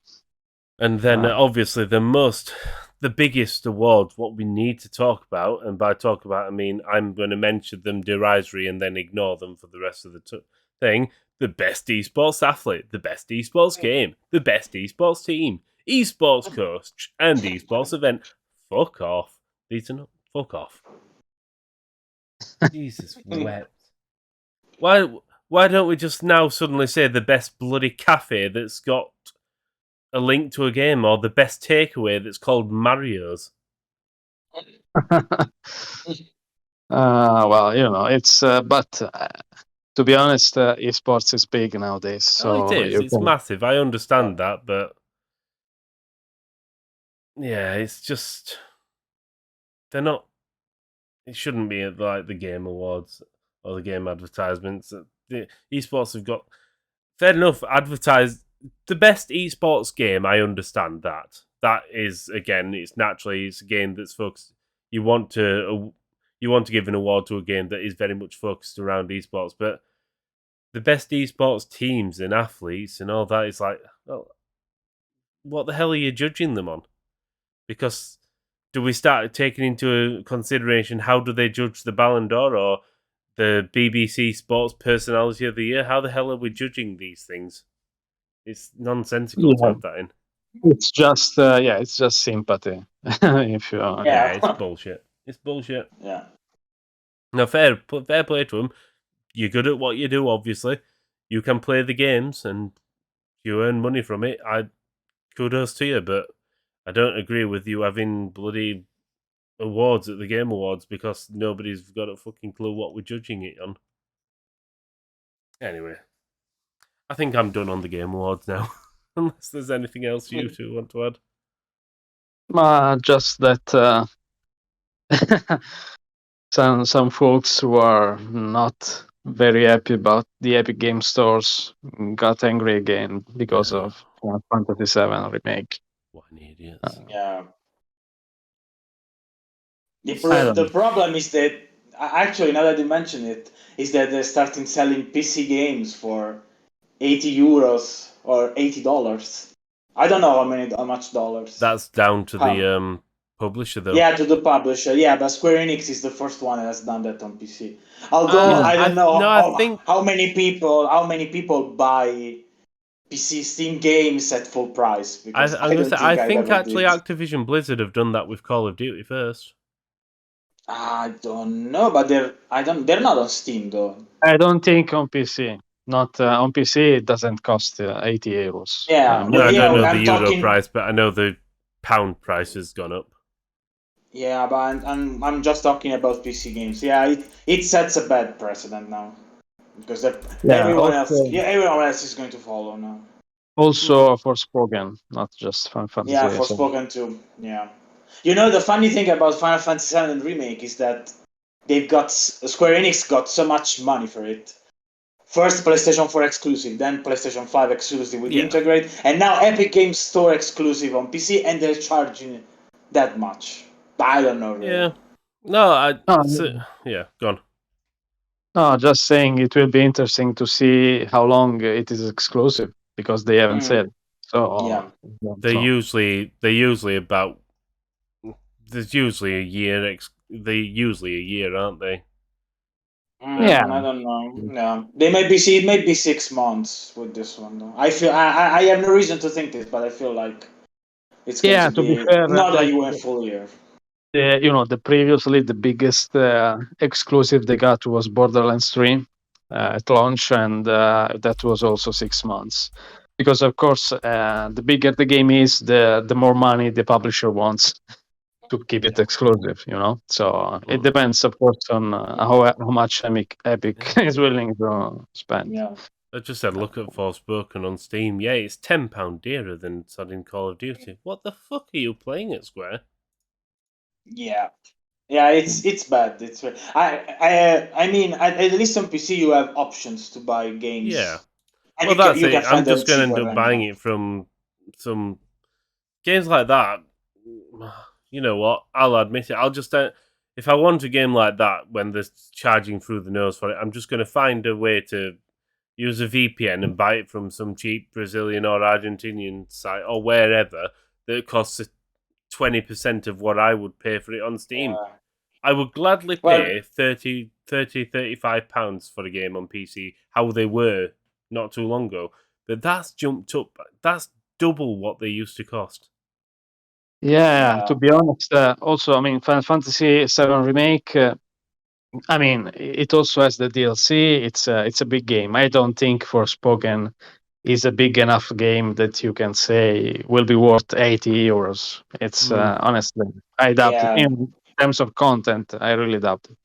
[SPEAKER 1] And then obviously the biggest award, what we need to talk about, and by talk about I mean I'm going to mention them derisory and then ignore them for the rest of the thing. The best esports athlete, the best esports game, the best esports team, esports coach, and esports event. Fuck off. These are not. Fuck off. Jesus wept. Why don't we just now suddenly say the best bloody cafe that's got a link to a game, or the best takeaway that's called Mario's?
[SPEAKER 3] Well, it's but to be honest, esports is big nowadays. So
[SPEAKER 1] it is. It's massive. I understand that, but yeah, it's just they're not. It shouldn't be like the Game Awards or the game advertisements. The esports have got fair enough advertised the best esports game. I understand that. That is again, it's a game that's focused. You want to give an award to a game that is very much focused around esports, but the best esports teams and athletes and all that is like, well, what the hell are you judging them on? Because do we start taking into consideration how do they judge the Ballon d'Or or the BBC Sports Personality of the Year? How the hell are we judging these things? It's nonsensical to have that in.
[SPEAKER 3] It's just it's just sympathy. If you
[SPEAKER 1] it's bullshit. It's bullshit.
[SPEAKER 2] Yeah.
[SPEAKER 1] Now, fair play to them. You're good at what you do. Obviously, you can play the games and you earn money from it. Kudos to you, but I don't agree with you having bloody awards at the Game Awards because nobody's got a fucking clue what we're judging it on. Anyway, I think I'm done on the Game Awards now. Unless there's anything else you two want to
[SPEAKER 3] add. Just that some folks who are not very happy about the Epic Game Stores got angry again because of Final Fantasy VII Remake.
[SPEAKER 1] What an idiots.
[SPEAKER 2] Yeah. The problem is that, actually, now that you mention it, is that they're starting selling PC games for €80 or $80. I don't know how much dollars.
[SPEAKER 1] That's down to the publisher, though.
[SPEAKER 2] Yeah, to the publisher. Yeah, but Square Enix is the first one that has done that on PC. Although I don't know how many people buy PC Steam games at full price.
[SPEAKER 1] I think actually Activision Blizzard have done that with Call of Duty first.
[SPEAKER 2] I don't know, but they're not on Steam though.
[SPEAKER 3] I don't think on PC. Not on PC. It doesn't cost €80.
[SPEAKER 2] Yeah,
[SPEAKER 1] I don't know the euro price, but I know the pound price has gone up.
[SPEAKER 2] Yeah, but I'm just talking about PC games. Yeah, it sets a bad precedent now because everyone else is going to follow now.
[SPEAKER 3] Also Forspoken, not just Final Fantasy.
[SPEAKER 2] Yeah, Forspoken too. Yeah. You know, the funny thing about Final Fantasy VII Remake is that Square Enix got so much money for it. First PlayStation 4 exclusive, then PlayStation 5 exclusive with Integrate, and now Epic Games Store exclusive on PC, and they're charging that much. I don't know. Really.
[SPEAKER 1] Yeah. No, go on.
[SPEAKER 3] No, just saying it will be interesting to see how long it is exclusive because they haven't said. So
[SPEAKER 1] they're usually about. There's usually a year. They're usually a year, aren't they?
[SPEAKER 2] I don't know. No, they may be 6 months with this one. Though. I feel I have no reason to think this, but I feel like it's going to be fair, not like a full year.
[SPEAKER 3] the previously the biggest exclusive they got was Borderlands 3 at launch, and that was also 6 months. Because of course, the bigger the game is, the more money the publisher wants to keep it exclusive. So it depends, of course, on how much Epic is willing to spend.
[SPEAKER 2] Yeah.
[SPEAKER 1] I just had a look at Forspoken on Steam. Yeah, it's £10 dearer than sodding Call of Duty. What the fuck are you playing at, Square?
[SPEAKER 2] Yeah. Yeah, it's bad. It's bad. I mean, at least on PC you have options to buy games.
[SPEAKER 1] Yeah.
[SPEAKER 2] And
[SPEAKER 1] Well,
[SPEAKER 2] you can,
[SPEAKER 1] that's
[SPEAKER 2] you
[SPEAKER 1] it.
[SPEAKER 2] can
[SPEAKER 1] I'm
[SPEAKER 2] find them
[SPEAKER 1] just going to end
[SPEAKER 2] cheaper
[SPEAKER 1] up
[SPEAKER 2] than
[SPEAKER 1] buying it from some games like that. You know what? I'll admit it. I'll just if I want a game like that when they're charging through the nose for it, I'm just going to find a way to use a VPN and buy it from some cheap Brazilian or Argentinian site or wherever that costs 20% of what I would pay for it on Steam.
[SPEAKER 2] Yeah.
[SPEAKER 1] I would gladly
[SPEAKER 2] Well-
[SPEAKER 1] pay 30, 35 pounds for a game on PC, how they were not too long ago. But that's jumped up. That's double what they used to cost.
[SPEAKER 3] Yeah, to be honest, also, I mean, Final Fantasy VII Remake, I mean, it also has the DLC. It's a big game. I don't think Forspoken is a big enough game that you can say will be worth €80. It's honestly, I doubt it. In terms of content, I really doubt it.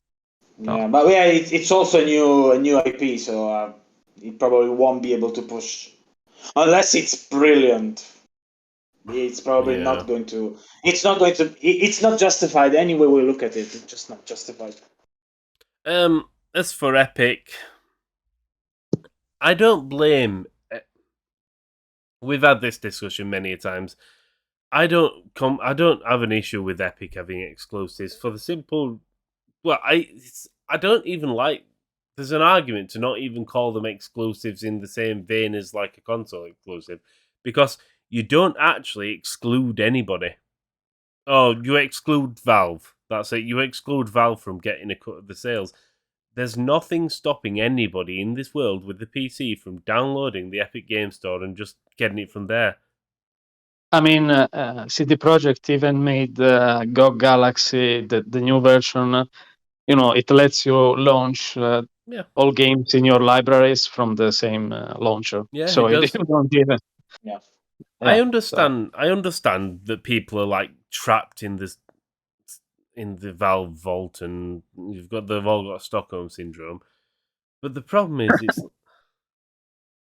[SPEAKER 2] Yeah, but yeah, it's also a new IP, so it probably won't be able to push unless it's brilliant. It's probably not going to. It's not going to. It's not justified any way we look at it. It's just not justified.
[SPEAKER 1] As for Epic, I don't blame. We've had this discussion many times. I don't have an issue with Epic having exclusives for the simple. Well, I don't even like. There's an argument to not even call them exclusives in the same vein as like a console exclusive, because you don't actually exclude anybody. Oh, you exclude Valve. That's it. You exclude Valve from getting a cut of the sales. There's nothing stopping anybody in this world with the PC from downloading the Epic Game Store and just getting it from there.
[SPEAKER 3] I mean, CD Projekt even made GOG Galaxy, the new version. It lets you launch all games in your libraries from the same launcher.
[SPEAKER 1] Yeah,
[SPEAKER 3] so
[SPEAKER 1] it does.
[SPEAKER 3] You don't even.
[SPEAKER 2] Yeah.
[SPEAKER 1] I understand. I understand that people are like trapped in this, in the Valve vault, and they've all got Stockholm syndrome. But the problem is, it's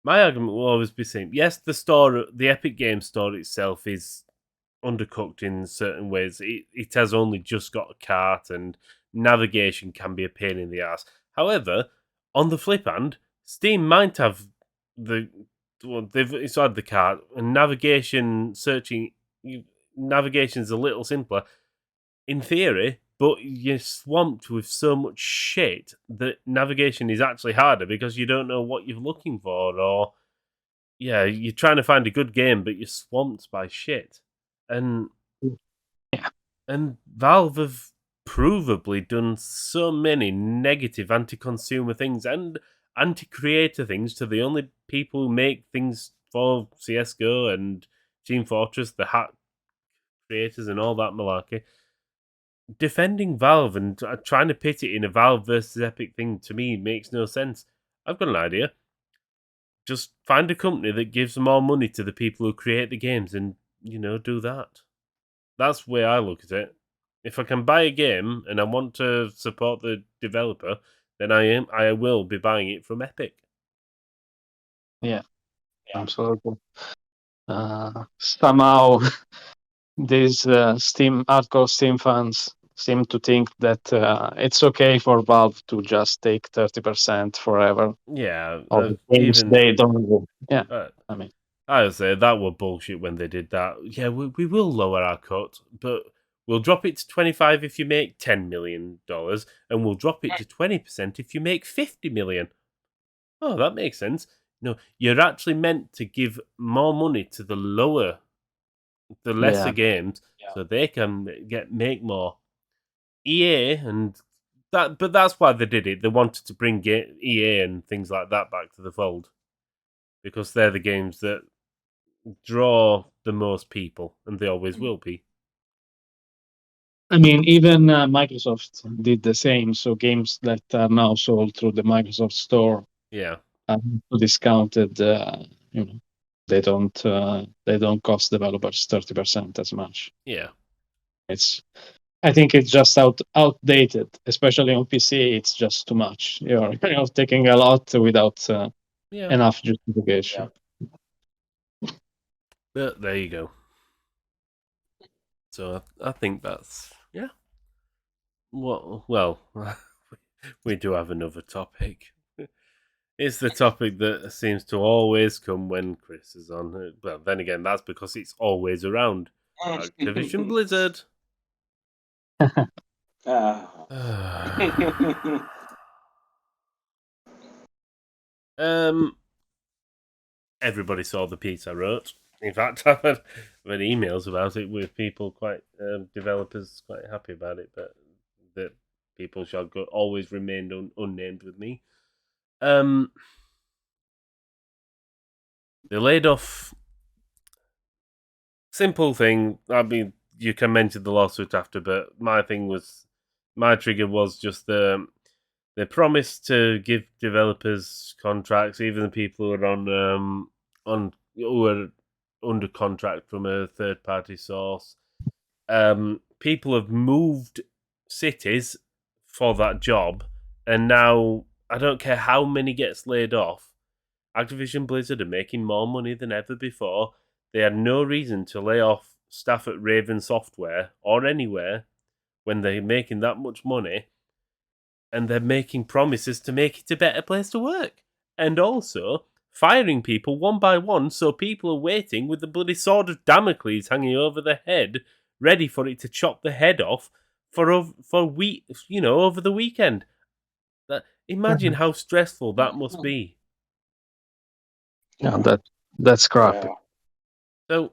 [SPEAKER 1] my argument will always be the same. Yes, the Epic Game Store itself is undercooked in certain ways. It has only just got a cart, and navigation can be a pain in the ass. However, on the flip hand, Steam might have it's had the cart, and navigation's a little simpler in theory, but you're swamped with so much shit that navigation is actually harder because you don't know what you're looking for, or you're trying to find a good game, but you're swamped by shit. And Valve have provably done so many negative anti-consumer things and anti-creator things to the only people who make things for CSGO and Team Fortress, the hack creators and all that malarkey. Defending Valve and trying to pit it in a Valve versus Epic thing, to me, makes no sense. I've got an idea. Just find a company that gives more money to the people who create the games and, do that. That's the way I look at it. If I can buy a game and I want to support the developer, then I will be buying it from Epic.
[SPEAKER 3] Yeah. Absolutely. Somehow, these hardcore Steam fans seem to think that it's okay for Valve to just take 30% forever.
[SPEAKER 1] Yeah,
[SPEAKER 3] of the games they don't do. Yeah,
[SPEAKER 1] I would say that were bullshit when they did that. Yeah, we will lower our cut, but we'll drop it to 25 if you make $10 million, and we'll drop it to 20% if you make $50 million. Oh, that makes sense. No, you're actually meant to give more money to the lesser games, so they can make more. EA but that's why they did it. They wanted to bring EA and things like that back to the fold, because they're the games that draw the most people, and they always will be.
[SPEAKER 3] I mean, even Microsoft did the same. So games that are now sold through the Microsoft Store are discounted. They don't cost developers 30% as much.
[SPEAKER 1] Yeah,
[SPEAKER 3] I think it's just outdated, especially on PC. It's just too much. You're taking a lot without enough justification.
[SPEAKER 1] But there you go. So I think that's Well, we do have another topic. It's the topic that seems to always come when Chris is on. Well, then again, that's because it's always around. Activision Blizzard. Everybody saw the piece I wrote. In fact, I've had emails about it with people developers quite happy about it, but that people shall always remain unnamed with me. They laid off. Simple thing. I mean, you can mention the lawsuit after, but my trigger was just they promised to give developers contracts, even the people who are who are under contract from a third party source. People have moved cities for that job, and now I don't care how many gets laid off. Activision Blizzard are making more money than ever before. They had no reason to lay off staff at Raven Software or anywhere when they're making that much money, and they're making promises to make it a better place to work. And also firing people one by one, so people are waiting with the bloody sword of Damocles hanging over their head, ready for it to chop the head off over the weekend. Imagine how stressful that must be.
[SPEAKER 3] Yeah, that's crappy.
[SPEAKER 1] So,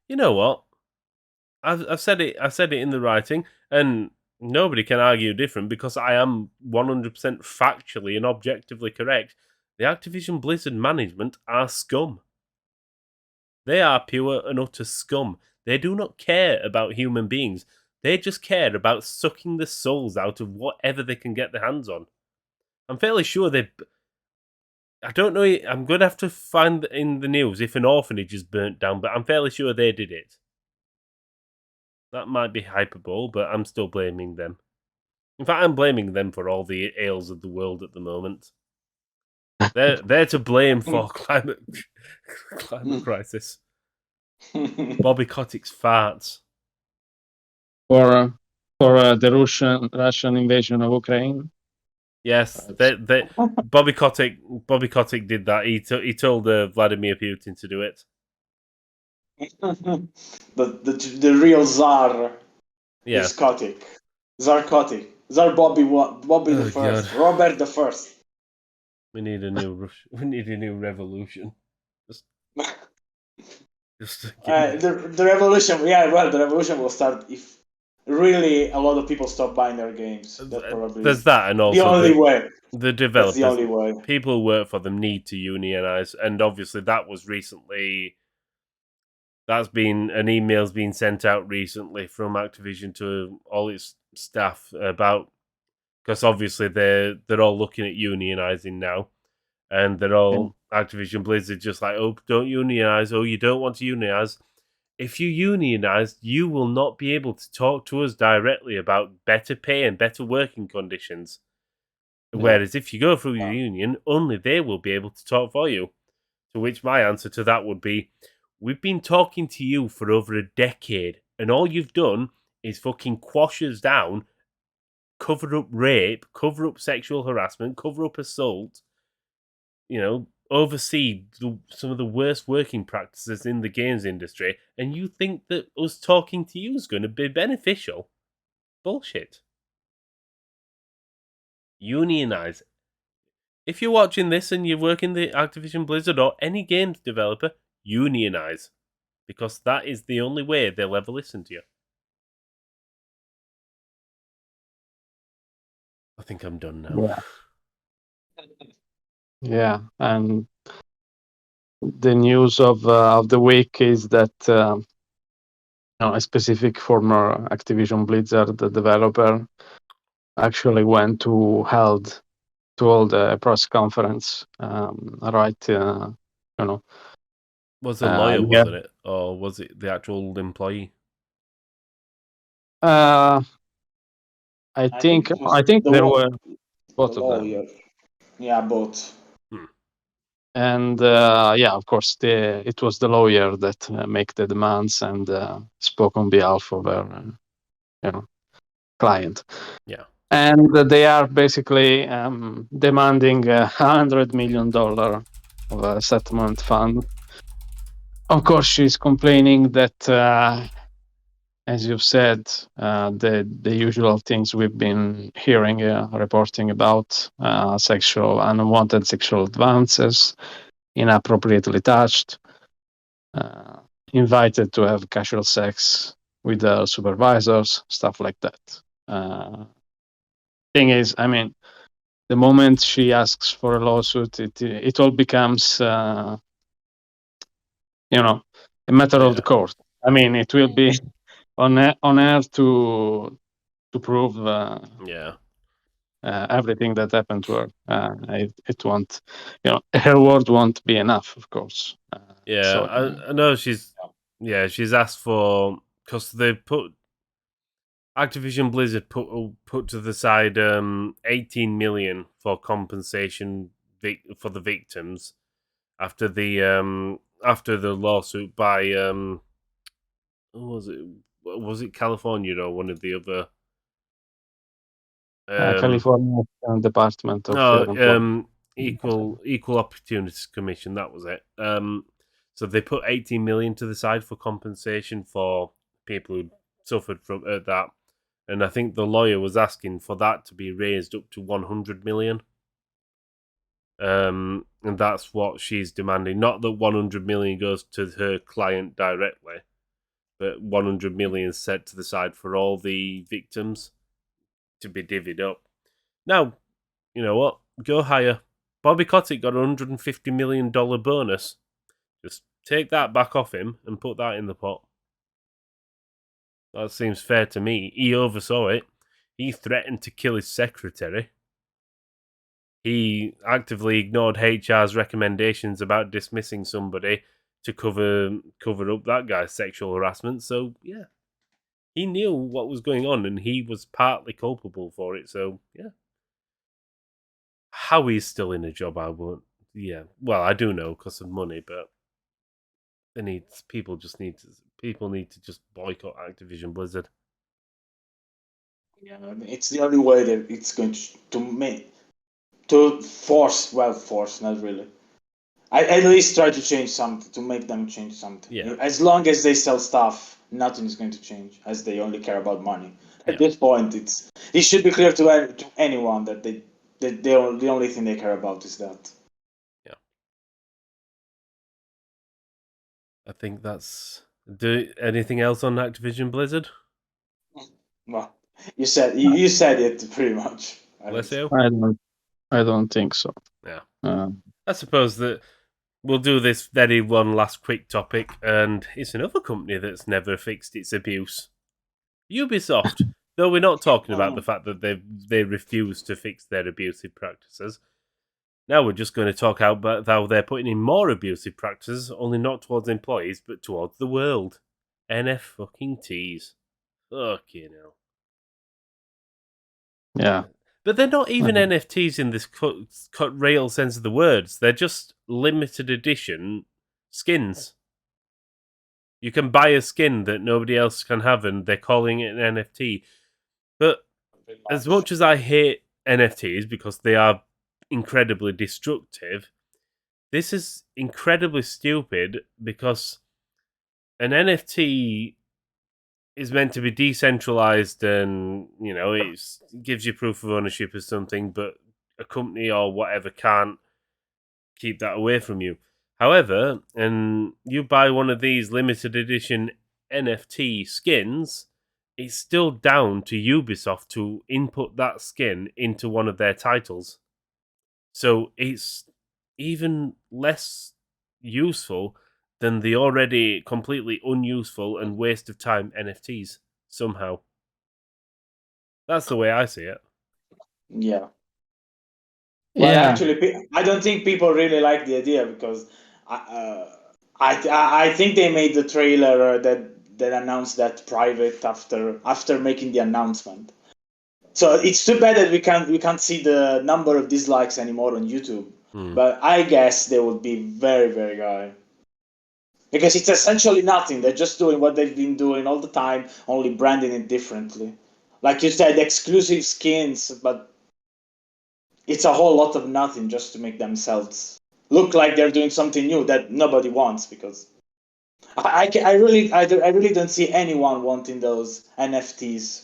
[SPEAKER 1] you know what? I've said it. I said it in the writing, and nobody can argue different because I am 100% factually and objectively correct. The Activision Blizzard management are scum. They are pure and utter scum. They do not care about human beings. They just care about sucking the souls out of whatever they can get their hands on. I'm fairly sure I don't know. I'm going to have to find in the news if an orphanage is burnt down, but I'm fairly sure they did it. That might be hyperbole, but I'm still blaming them. In fact, I'm blaming them for all the ails of the world at the moment. They're to blame for climate crisis. Bobby Kotick's farts.
[SPEAKER 3] For the Russian invasion of Ukraine.
[SPEAKER 1] Yes, Bobby Kotick did that. He told Vladimir Putin to do it.
[SPEAKER 2] the real Tsar is Kotick. Tsar Kotick. Tsar Bobby the First. God. Robert the First.
[SPEAKER 1] We need a new revolution.
[SPEAKER 2] The revolution. Yeah, well, the revolution will start if really a lot of people stop buying their games. That probably
[SPEAKER 1] there's that, and also
[SPEAKER 2] the only way.
[SPEAKER 1] The developers,
[SPEAKER 2] that's the only way.
[SPEAKER 1] People who work for them need to unionize, and obviously that was recently. That's been an email's been sent out recently from Activision to all its staff about, because obviously they're all looking at unionizing now, and they're all Activision Blizzard just like, oh, don't unionize, oh, you don't want to unionize. If you unionize, you will not be able to talk to us directly about better pay and better working conditions. Whereas if you go through your union, only they will be able to talk for you. To which my answer to that would be, we've been talking to you for over a decade, and all you've done is fucking quash us down, cover up rape, cover up sexual harassment, cover up assault, oversee some of the worst working practices in the games industry, and you think that us talking to you is going to be beneficial? Bullshit. Unionize. If you're watching this and you work in the Activision Blizzard or any games developer, unionize. Because that is the only way they'll ever listen to you. I think I'm done now.
[SPEAKER 3] Yeah, and the news of the week is that a specific former Activision Blizzard developer actually went to hold a press conference, right?
[SPEAKER 1] Was a lawyer, wasn't it, or was it the actual employee?
[SPEAKER 3] I think there were both of them.
[SPEAKER 2] Yeah, both.
[SPEAKER 3] And of course, it was the lawyer that make the demands and spoke on behalf of their client.
[SPEAKER 1] Yeah.
[SPEAKER 3] And they are basically demanding $100 million of a settlement fund. Of course, she's complaining that, as you've said, the usual things we've been hearing, reporting about, unwanted sexual advances, inappropriately touched, invited to have casual sex with their supervisors, stuff like that. Thing is, I mean, the moment she asks for a lawsuit, it all becomes, a matter of the court. I mean, it will be on her to prove everything that happened to her. It won't, her word won't be enough, of course.
[SPEAKER 1] I know she's asked for, because they put Activision Blizzard put to the side 18 million for compensation for the victims after the lawsuit by was it California or one of the other
[SPEAKER 3] California Department of Employment.
[SPEAKER 1] Equal Opportunities Commission, that was it. So they put 18 million to the side for compensation for people who suffered from that, and I think the lawyer was asking for that to be raised up to 100 million. And that's what she's demanding. Not that 100 million goes to her client directly, but 100 million set to the side for all the victims to be divvied up. Now, you know what? Go higher. Bobby Kotick got a $150 million bonus. Just take that back off him and put that in the pot. That seems fair to me. He oversaw it. He threatened to kill his secretary. He actively ignored HR's recommendations about dismissing somebody to cover up that guy's sexual harassment. So, yeah. He knew what was going on and he was partly culpable for it. So, yeah. How he's still in a job, I won't. Yeah, well, I do know because of money, but people need to just boycott Activision Blizzard.
[SPEAKER 2] Yeah, it's the only way that it's going to force, not really. At least try to change something, to make them change something.
[SPEAKER 1] Yeah.
[SPEAKER 2] As long as they sell stuff, nothing is going to change, as they only care about money. At this point, it should be clear to anyone that the only thing they care about is that.
[SPEAKER 1] Yeah. I think that's... anything else on Activision Blizzard?
[SPEAKER 2] Well, you said it pretty much.
[SPEAKER 3] I don't think so.
[SPEAKER 1] Yeah. I suppose that we'll do this very one last quick topic, and it's another company that's never fixed its abuse. Ubisoft. Though we're not talking about the fact that they refuse to fix their abusive practices. Now we're just going to talk about how they're putting in more abusive practices, only not towards employees, but towards the world. NFTs. Fucking hell.
[SPEAKER 3] Yeah.
[SPEAKER 1] But they're not even NFTs in this cut real sense of the words. They're just limited edition skins. You can buy a skin that nobody else can have, and they're calling it an NFT. But as much as I hate NFTs because they are incredibly destructive, this is incredibly stupid because an NFT is meant to be decentralized and, it gives you proof of ownership of something, but a company or whatever can't keep that away from you. However, and you buy one of these limited edition NFT skins, it's still down to Ubisoft to input that skin into one of their titles. So it's even less useful than the already completely unuseful and waste of time NFTs somehow. That's the way I see it.
[SPEAKER 2] Yeah. Well, actually, I don't think people really like the idea because I think they made the trailer that announced that private after making the announcement. So it's too bad that we can't see the number of dislikes anymore on YouTube. But I guess they would be very, very high. Because it's essentially nothing. They're just doing what they've been doing all the time, only branding it differently. Like you said, exclusive skins, but it's a whole lot of nothing just to make themselves look like they're doing something new that nobody wants. Because I really don't see anyone wanting those NFTs.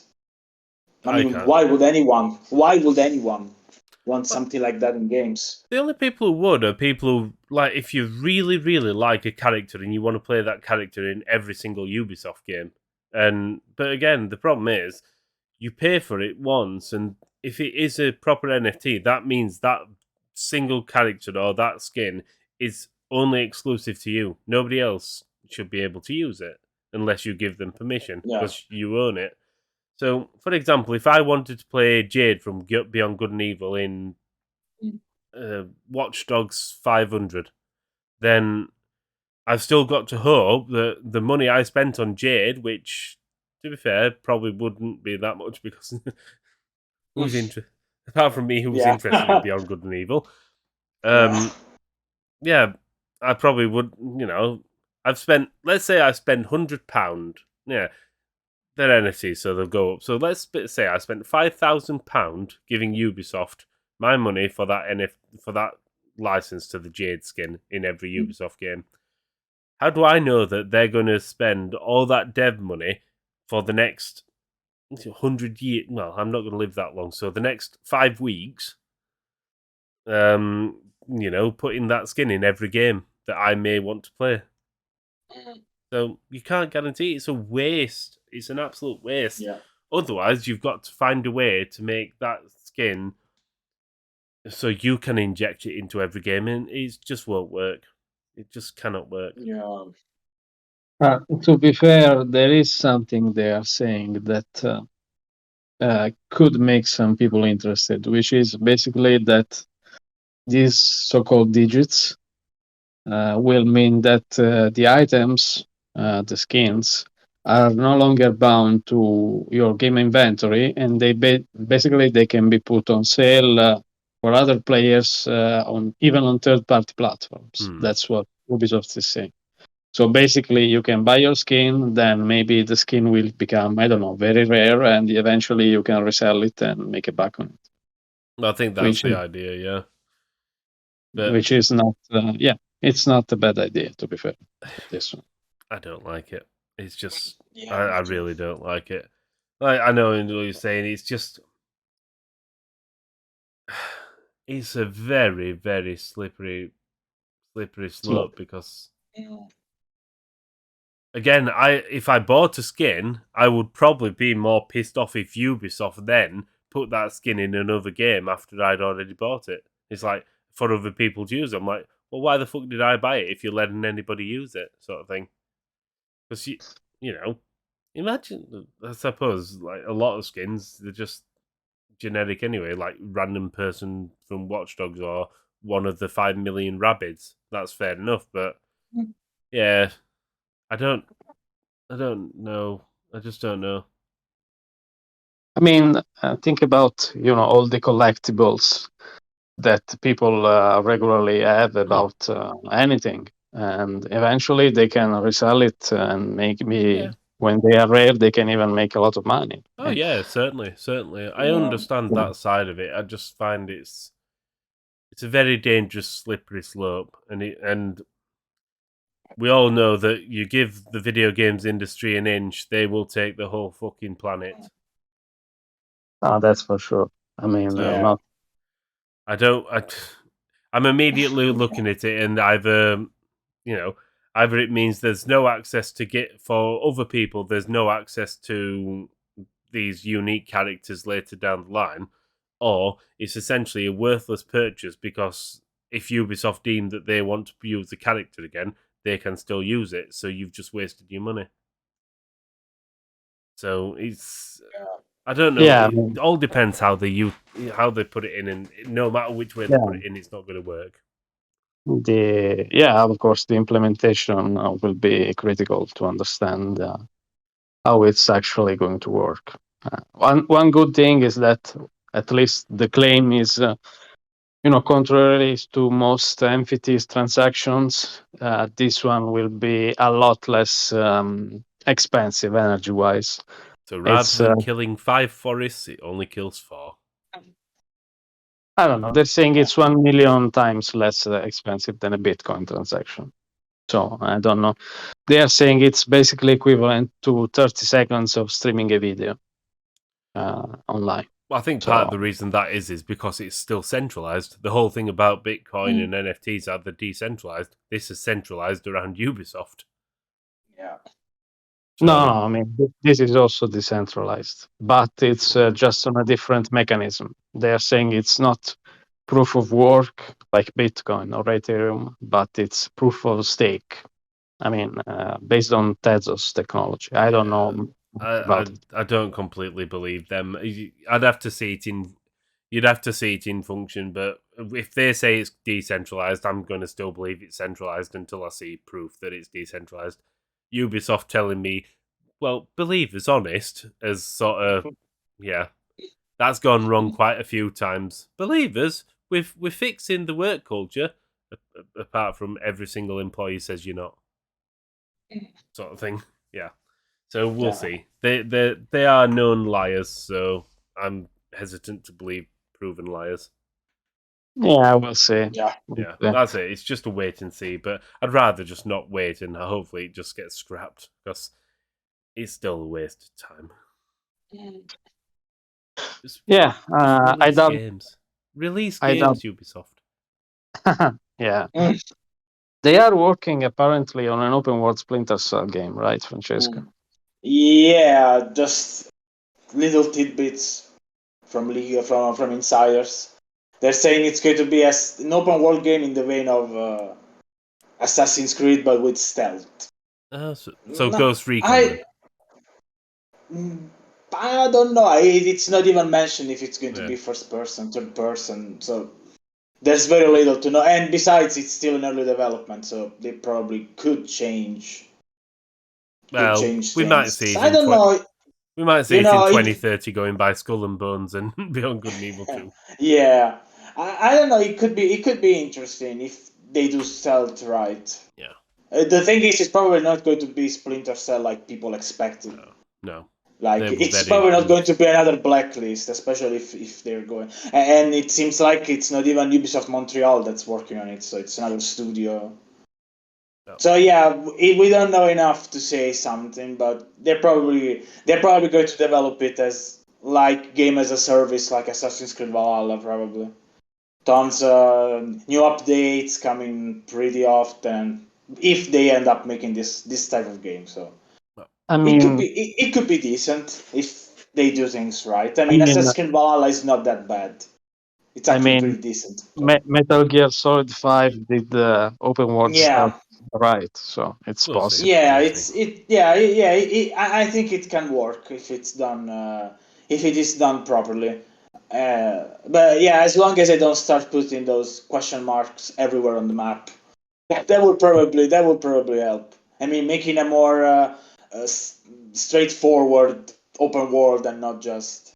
[SPEAKER 2] I mean, why would anyone want something like that in games?
[SPEAKER 1] The only people who would are people who, like, if you really, really like a character and you want to play that character in every single Ubisoft game. But again, the problem is, you pay for it once, and if it is a proper NFT, that means that single character or that skin is only exclusive to you. Nobody else should be able to use it unless you give them permission, because you own it. So, for example, if I wanted to play Jade from Beyond Good and Evil in Watch Dogs 500, then I've still got to hope that the money I spent on Jade, which, to be fair, probably wouldn't be that much because who's interested? Apart from me, who's interested in Beyond Good and Evil? Yeah, I probably would. Let's say I spend £100. Yeah, they're NFTs, so they'll go up. So let's say I spent £5,000 giving Ubisoft my money for that license to the Jade skin in every Ubisoft game. How do I know that they're going to spend all that dev money for the next 100 years? Well, I'm not going to live that long, so the next 5 weeks, putting that skin in every game that I may want to play. So you can't guarantee. It's a waste. It's an absolute waste.
[SPEAKER 2] Yeah.
[SPEAKER 1] Otherwise, you've got to find a way to make that skin so you can inject it into every game, and it just won't work. It just cannot work.
[SPEAKER 2] Yeah.
[SPEAKER 3] To be fair, there is something they are saying that could make some people interested, which is basically that these so-called digits will mean that the items, the skins, are no longer bound to your game inventory, and they basically they can be put on sale for other players even on third-party platforms. That's what Ubisoft is saying. So basically, you can buy your skin, then maybe the skin will become, I don't know, very rare, and eventually you can resell it and make a buck on it.
[SPEAKER 1] I think that's the idea, yeah. But
[SPEAKER 3] which is not, it's not a bad idea, to be fair. This one.
[SPEAKER 1] I don't like it. It's just, I really don't like it. I know what you're saying. It's just, it's a very, very slippery slope because, again, if I bought a skin, I would probably be more pissed off if Ubisoft then put that skin in another game after I'd already bought it. It's like, for other people to use. I'm like, well, why the fuck did I buy it if you're letting anybody use it, sort of thing? Because imagine, I suppose, like a lot of skins, they're just generic anyway, like random person from Watch Dogs or one of the 5 million rabbits. That's fair enough, but yeah, I don't know. I just don't know.
[SPEAKER 3] I mean, think about all the collectibles that people regularly have about anything, and eventually they can resell it and when they are rare, they can even make a lot of money.
[SPEAKER 1] Oh yeah, certainly. I understand that side of it. I just find it's a very dangerous, slippery slope, and we all know that you give the video games industry an inch, they will take the whole fucking planet.
[SPEAKER 3] That's for sure. I mean,
[SPEAKER 1] I'm immediately looking at it, and either it means there's no access to get for other people. There's no access to these unique characters later down the line, or it's essentially a worthless purchase because if Ubisoft deem that they want to use the character again, they can still use it. So you've just wasted your money. So it's I don't know.
[SPEAKER 3] Yeah,
[SPEAKER 1] It all depends how they put it in, and no matter which way they put it in, it's not going to work.
[SPEAKER 3] Of course, the implementation will be critical to understand how it's actually going to work. One good thing is that at least the claim is, contrary to most NFTs transactions, this one will be a lot less expensive energy-wise.
[SPEAKER 1] So rather than killing 5 forests, it only kills 4.
[SPEAKER 3] I don't know. They're saying it's 1 million times less expensive than a Bitcoin transaction. So I don't know. They are saying it's basically equivalent to 30 seconds of streaming a video online.
[SPEAKER 1] Well, I think part of the reason that is because it's still centralized. The whole thing about Bitcoin and NFTs are they're decentralized. This is centralized around Ubisoft.
[SPEAKER 2] Yeah.
[SPEAKER 3] So, no, I mean, this is also decentralized, but it's just on a different mechanism. They are saying it's not proof of work like Bitcoin or Ethereum, but it's proof of stake. I mean, based on Tezos technology. I don't know.
[SPEAKER 1] I don't completely believe them. I'd have to see it in. You'd have to see it in function, but if they say it's decentralized, I'm going to still believe it's centralized until I see proof that it's decentralized. Ubisoft telling me, well, believe us honest, as sort of, that's gone wrong quite a few times. Believe us, we're fixing the work culture, apart from every single employee says you're not, sort of thing. Yeah. So we'll see. They are known liars, so I'm hesitant to believe proven liars.
[SPEAKER 3] Yeah, we'll see.
[SPEAKER 2] Yeah,
[SPEAKER 1] that's it. It's just a wait and see. But I'd rather just not wait and hopefully it just gets scrapped because it's still a waste of time.
[SPEAKER 3] I doubt
[SPEAKER 1] games. Release games, Ubisoft.
[SPEAKER 3] Yeah. They are working apparently on an open world Splinter Cell game, right, Francesco?
[SPEAKER 2] Yeah, just little tidbits from insiders. They're saying it's going to be an open world game in the vein of Assassin's Creed, but with stealth.
[SPEAKER 1] So Ghost Recon.
[SPEAKER 2] I don't know. It's not even mentioned if it's going to be first person, third person. So there's very little to know. And besides, it's still in early development, so they probably could change.
[SPEAKER 1] Well, we might see.
[SPEAKER 2] I don't know.
[SPEAKER 1] We might see it in 2030 going by Skull and Bones and Beyond Good and Evil 2.
[SPEAKER 2] Yeah, I don't know. It could be interesting if they do stealth right.
[SPEAKER 1] Yeah.
[SPEAKER 2] The thing is, it's probably not going to be Splinter Cell like people expected.
[SPEAKER 1] No.
[SPEAKER 2] Like, it's probably not going to be another Blacklist, especially if they're going. And it seems like it's not even Ubisoft Montreal that's working on it, so it's another studio. No. So yeah, we don't know enough to say something, but they're probably going to develop it as like game as a service, like Assassin's Creed Valhalla, probably. Tons of new updates coming pretty often if they end up making this type of game. So I mean, it could be decent if they do things right. I mean Assassin's Creed Valhalla is not that bad. It's actually pretty decent. So.
[SPEAKER 3] Metal Gear Solid 5 did the open world stuff right, so it's possible.
[SPEAKER 2] Yeah, I think it can work if it's done if it is done properly. But yeah, as long as I don't start putting those question marks everywhere on the map, that would probably help. I mean, making a more straightforward open world and not just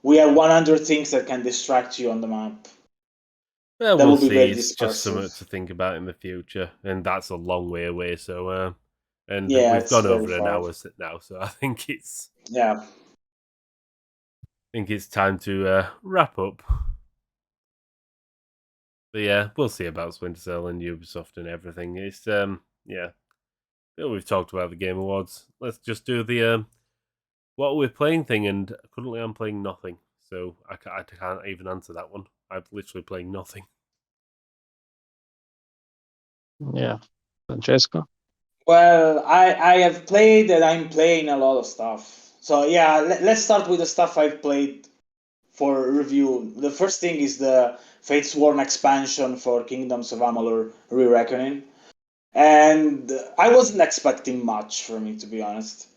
[SPEAKER 2] we have 100 things that can distract you on the map.
[SPEAKER 1] Well, we'll see. It's just something to think about in the future, and that's a long way away. So, we've gone over an hour now, so I think it's time to wrap up. But yeah, we'll see about Splinter Cell and Ubisoft and everything. It's we've talked about the Game Awards. Let's just do the what we're playing thing, and currently I'm playing nothing, so I can't even answer that one. I'm literally playing nothing.
[SPEAKER 3] Yeah, Francesco.
[SPEAKER 2] Well, I have played and I'm playing a lot of stuff. So yeah, let's start with the stuff I've played for review. The first thing is the Fatesworn expansion for Kingdoms of Amalur: Re-Reckoning. and I wasn't expecting much from it, to be honest.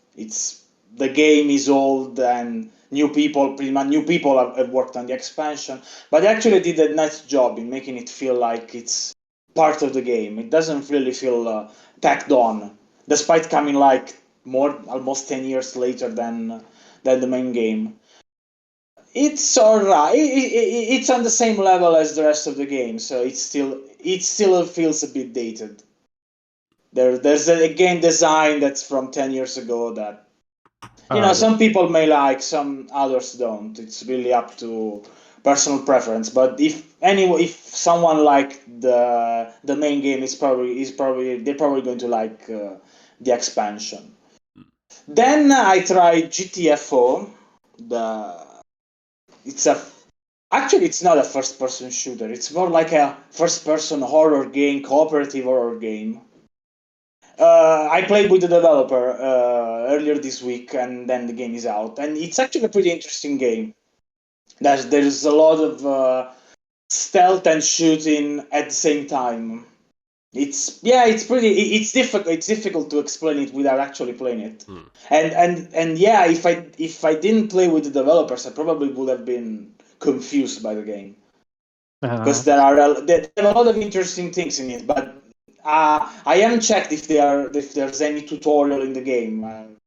[SPEAKER 2] The game is old and pretty much new people have worked on the expansion, but they actually did a nice job in making it feel like it's part of the game. It doesn't really feel tacked on, despite coming like almost 10 years later than the main game. It's alright. It's on the same level as the rest of the game, so it still feels a bit dated. There's a game design that's from 10 years ago that some people may like, some others don't. It's really up to personal preference. But if someone liked the main game, they're probably going to like the expansion. Then I tried GTFO. It's not a first-person shooter. It's more like a first-person horror game, cooperative horror game. I played with the developer earlier this week, and then the game is out, and it's actually a pretty interesting game. There's a lot of stealth and shooting at the same time. It's difficult. It's difficult to explain it without actually playing it. And yeah, if I didn't play with the developers, I probably would have been confused by the game because there have a lot of interesting things in it, but I haven't checked if there's any tutorial in the game,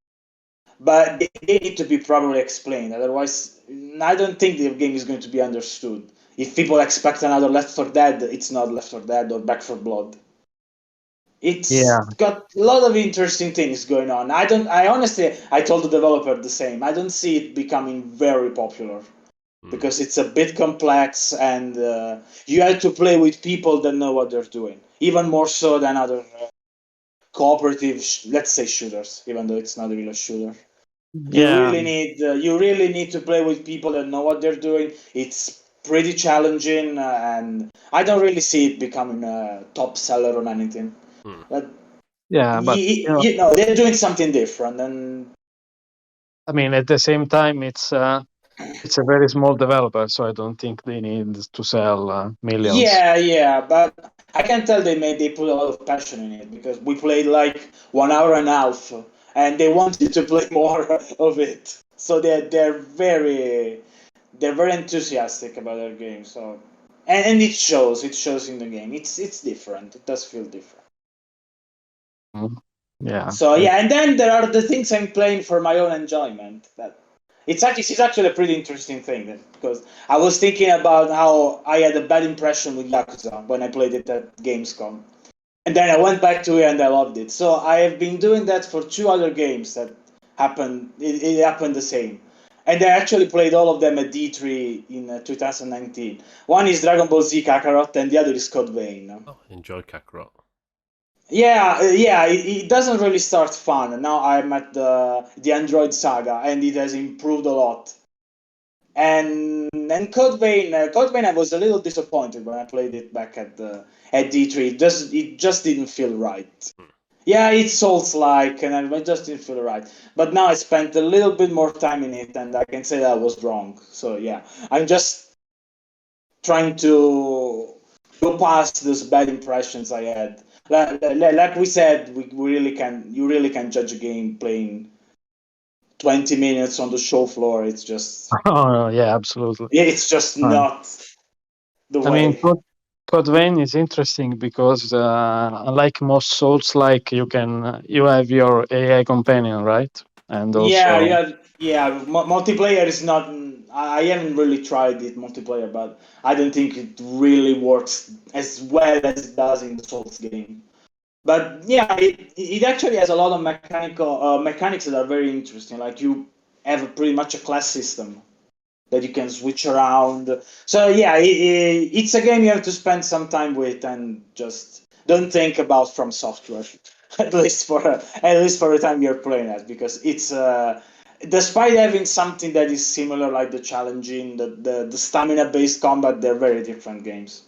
[SPEAKER 2] but they need to be properly explained. Otherwise, I don't think the game is going to be understood. If people expect another Left 4 Dead, it's not Left 4 Dead or Back 4 Blood. It's got a lot of interesting things going on. I honestly told the developer the same. I don't see it becoming very popular because it's a bit complex, and you have to play with people that know what they're doing, even more so than other cooperative, let's say, shooters, even though it's not really a shooter. You really need to play with people that know what they're doing. It's pretty challenging, and I don't really see it becoming a top seller or anything. But they're doing something different, and
[SPEAKER 3] I mean, at the same time, it's a very small developer, so I don't think they need to sell millions.
[SPEAKER 2] Yeah, but I can tell they put a lot of passion in it, because we played like 1 hour and a half, and they wanted to play more of it. So they're very enthusiastic about their game. So and it shows in the game. It's different. It does feel different.
[SPEAKER 3] Yeah.
[SPEAKER 2] So yeah, and then there are the things I'm playing for my own enjoyment. It's actually a pretty interesting thing, because I was thinking about how I had a bad impression with Yakuza when I played it at Gamescom, and then I went back to it and I loved it. So I have been doing that for 2 other games that happened. It happened the same, and I actually played all of them at D3 in 2019. One is Dragon Ball Z Kakarot, and the other is Code Vein.
[SPEAKER 1] Oh, enjoy Kakarot.
[SPEAKER 2] Yeah, it doesn't really start fun. Now I'm at the Android Saga, and it has improved a lot. And Code Vein, I was a little disappointed when I played it back at D3. It just didn't feel right. Yeah, it's Souls-like, and it just didn't feel right. But now I spent a little bit more time in it, and I can say that I was wrong. So yeah, I'm just trying to go past those bad impressions I had. Like we said, you really can judge a game playing 20 minutes on the show floor. It's just
[SPEAKER 3] yeah, absolutely.
[SPEAKER 2] It's just not the way.
[SPEAKER 3] I mean, Code Vein is interesting because unlike most Souls, like you have your AI companion, right? And also
[SPEAKER 2] multiplayer is not. I haven't really tried it multiplayer, but I don't think it really works as well as it does in the Souls game. But yeah, it actually has a lot of mechanics that are very interesting. Like you have pretty much a class system that you can switch around. So yeah, it's a game you have to spend some time with, and just don't think about From Software at least for the time you're playing it, because it's despite having something that is similar, like the challenging, the stamina based combat, they're very different games.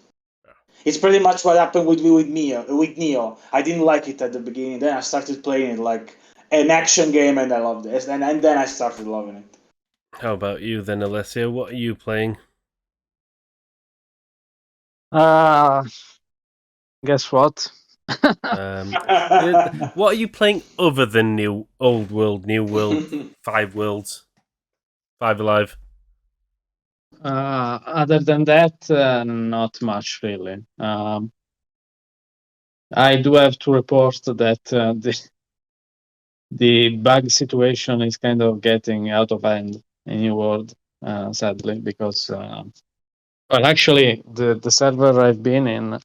[SPEAKER 2] It's pretty much what happened with Neo. I didn't like it at the beginning. Then I started playing it like an action game, and I loved it. And then I started loving it.
[SPEAKER 1] How about you then, Alessio? What are you playing?
[SPEAKER 3] Guess what?
[SPEAKER 1] What are you playing other than Old World, New World, Five Worlds, Five Alive?
[SPEAKER 3] Other than that, not much really. I do have to report that the bug situation is kind of getting out of hand in New World, sadly, because well, actually, the server I've been in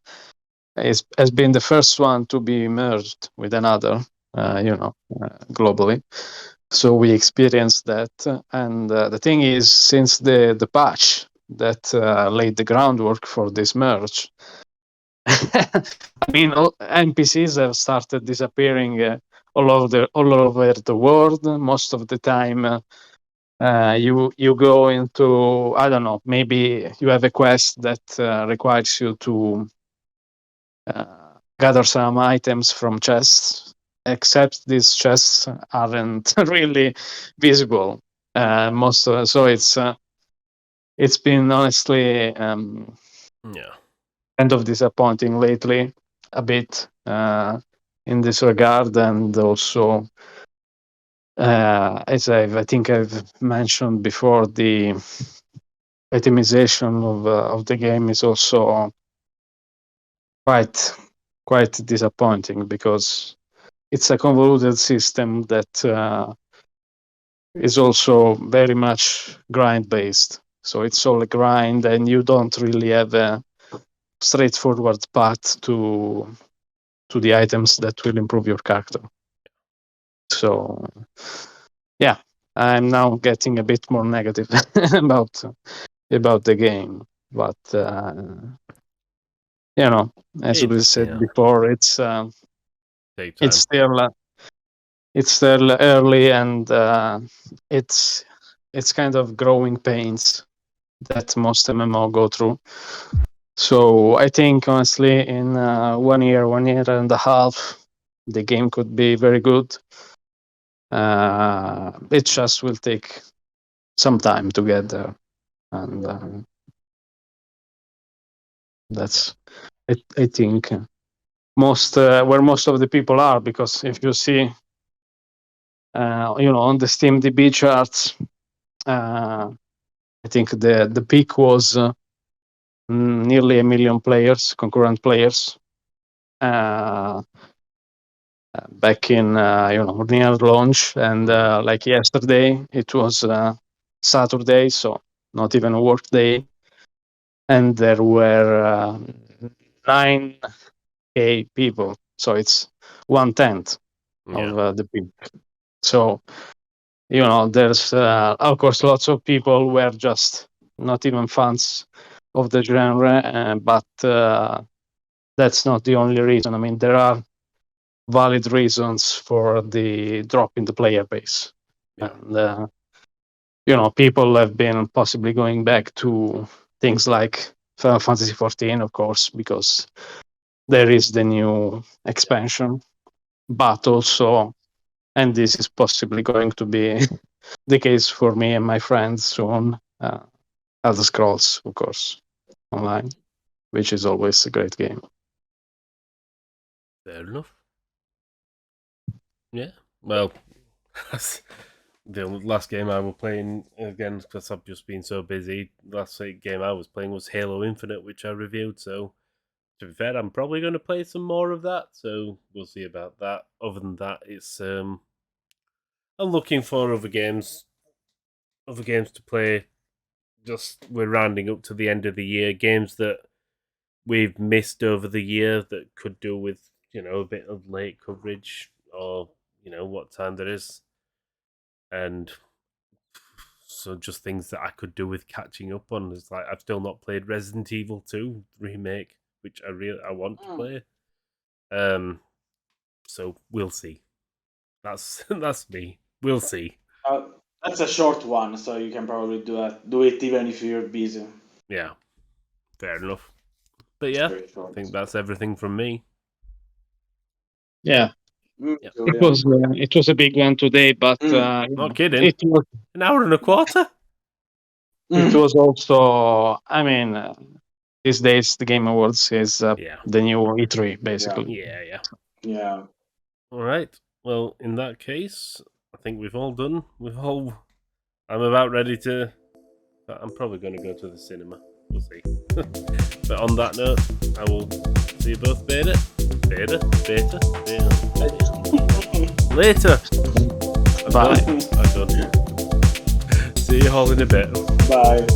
[SPEAKER 3] has been the first one to be merged with another, globally. So we experienced that, and the thing is, since the patch that laid the groundwork for this merge, I mean, NPCs have started disappearing all over the world. Most of the time, you go into, I don't know, maybe you have a quest that requires you to gather some items from chests, except these chests aren't really visible. So it's been honestly kind of disappointing lately, a bit in this regard, and also as I think I've mentioned before, the itemization of the game is also quite disappointing, because it's a convoluted system that is also very much grind based. So it's all a grind, and you don't really have a straightforward path to the items that will improve your character. So yeah, I'm now getting a bit more negative about the game, but as we said before, it's still early, and it's kind of growing pains that most MMO go through. So I think honestly, in 1 year and a half, the game could be very good. It just will take some time to get there, and that's I think most where most of the people are, because if you see on the Steam DB charts, I think the peak was nearly 1 million concurrent players, back in near launch, and like yesterday it was Saturday, so not even a work day, and there were 9K people, so it's 1/10 of the peak. So there's of course lots of people were just not even fans of the genre, but that's not the only reason. I mean, there are valid reasons for the drop in the player base, and people have been possibly going back to things like Final Fantasy XIV, of course, because there is the new expansion, but also, and this is possibly going to be the case for me and my friends soon, Elder Scrolls, of course, Online, which is always a great game.
[SPEAKER 1] Fair enough. Yeah, well, the last game I was playing, again, because I've just been so busy, the last game I was playing was Halo Infinite, which I reviewed, so to be fair, I'm probably going to play some more of that, so we'll see about that. Other than that, it's I'm looking for other games to play. Just we're rounding up to the end of the year, games that we've missed over the year that could do with a bit of late coverage, or what time there is, and so just things that I could do with catching up on. It's like I've still not played Resident Evil 2 remake, which I want to play. So we'll see. That's me. We'll see.
[SPEAKER 2] That's a short one, so you can probably do it even if you're busy.
[SPEAKER 1] Yeah, fair enough. But yeah, I think that's everything from me.
[SPEAKER 3] Yeah. It was a big one today, but
[SPEAKER 1] not kidding. It was an hour and a quarter.
[SPEAKER 3] It was also, I mean, these days the Game Awards is the new E3, basically.
[SPEAKER 2] Yeah.
[SPEAKER 1] All right. Well, in that case, I think we've all done. I'm about ready to. I'm probably going to go to the cinema. We'll see. But on that note, I will see you both beta. Later.
[SPEAKER 3] Bye.
[SPEAKER 1] I'm done. See you all in a bit.
[SPEAKER 2] Bye.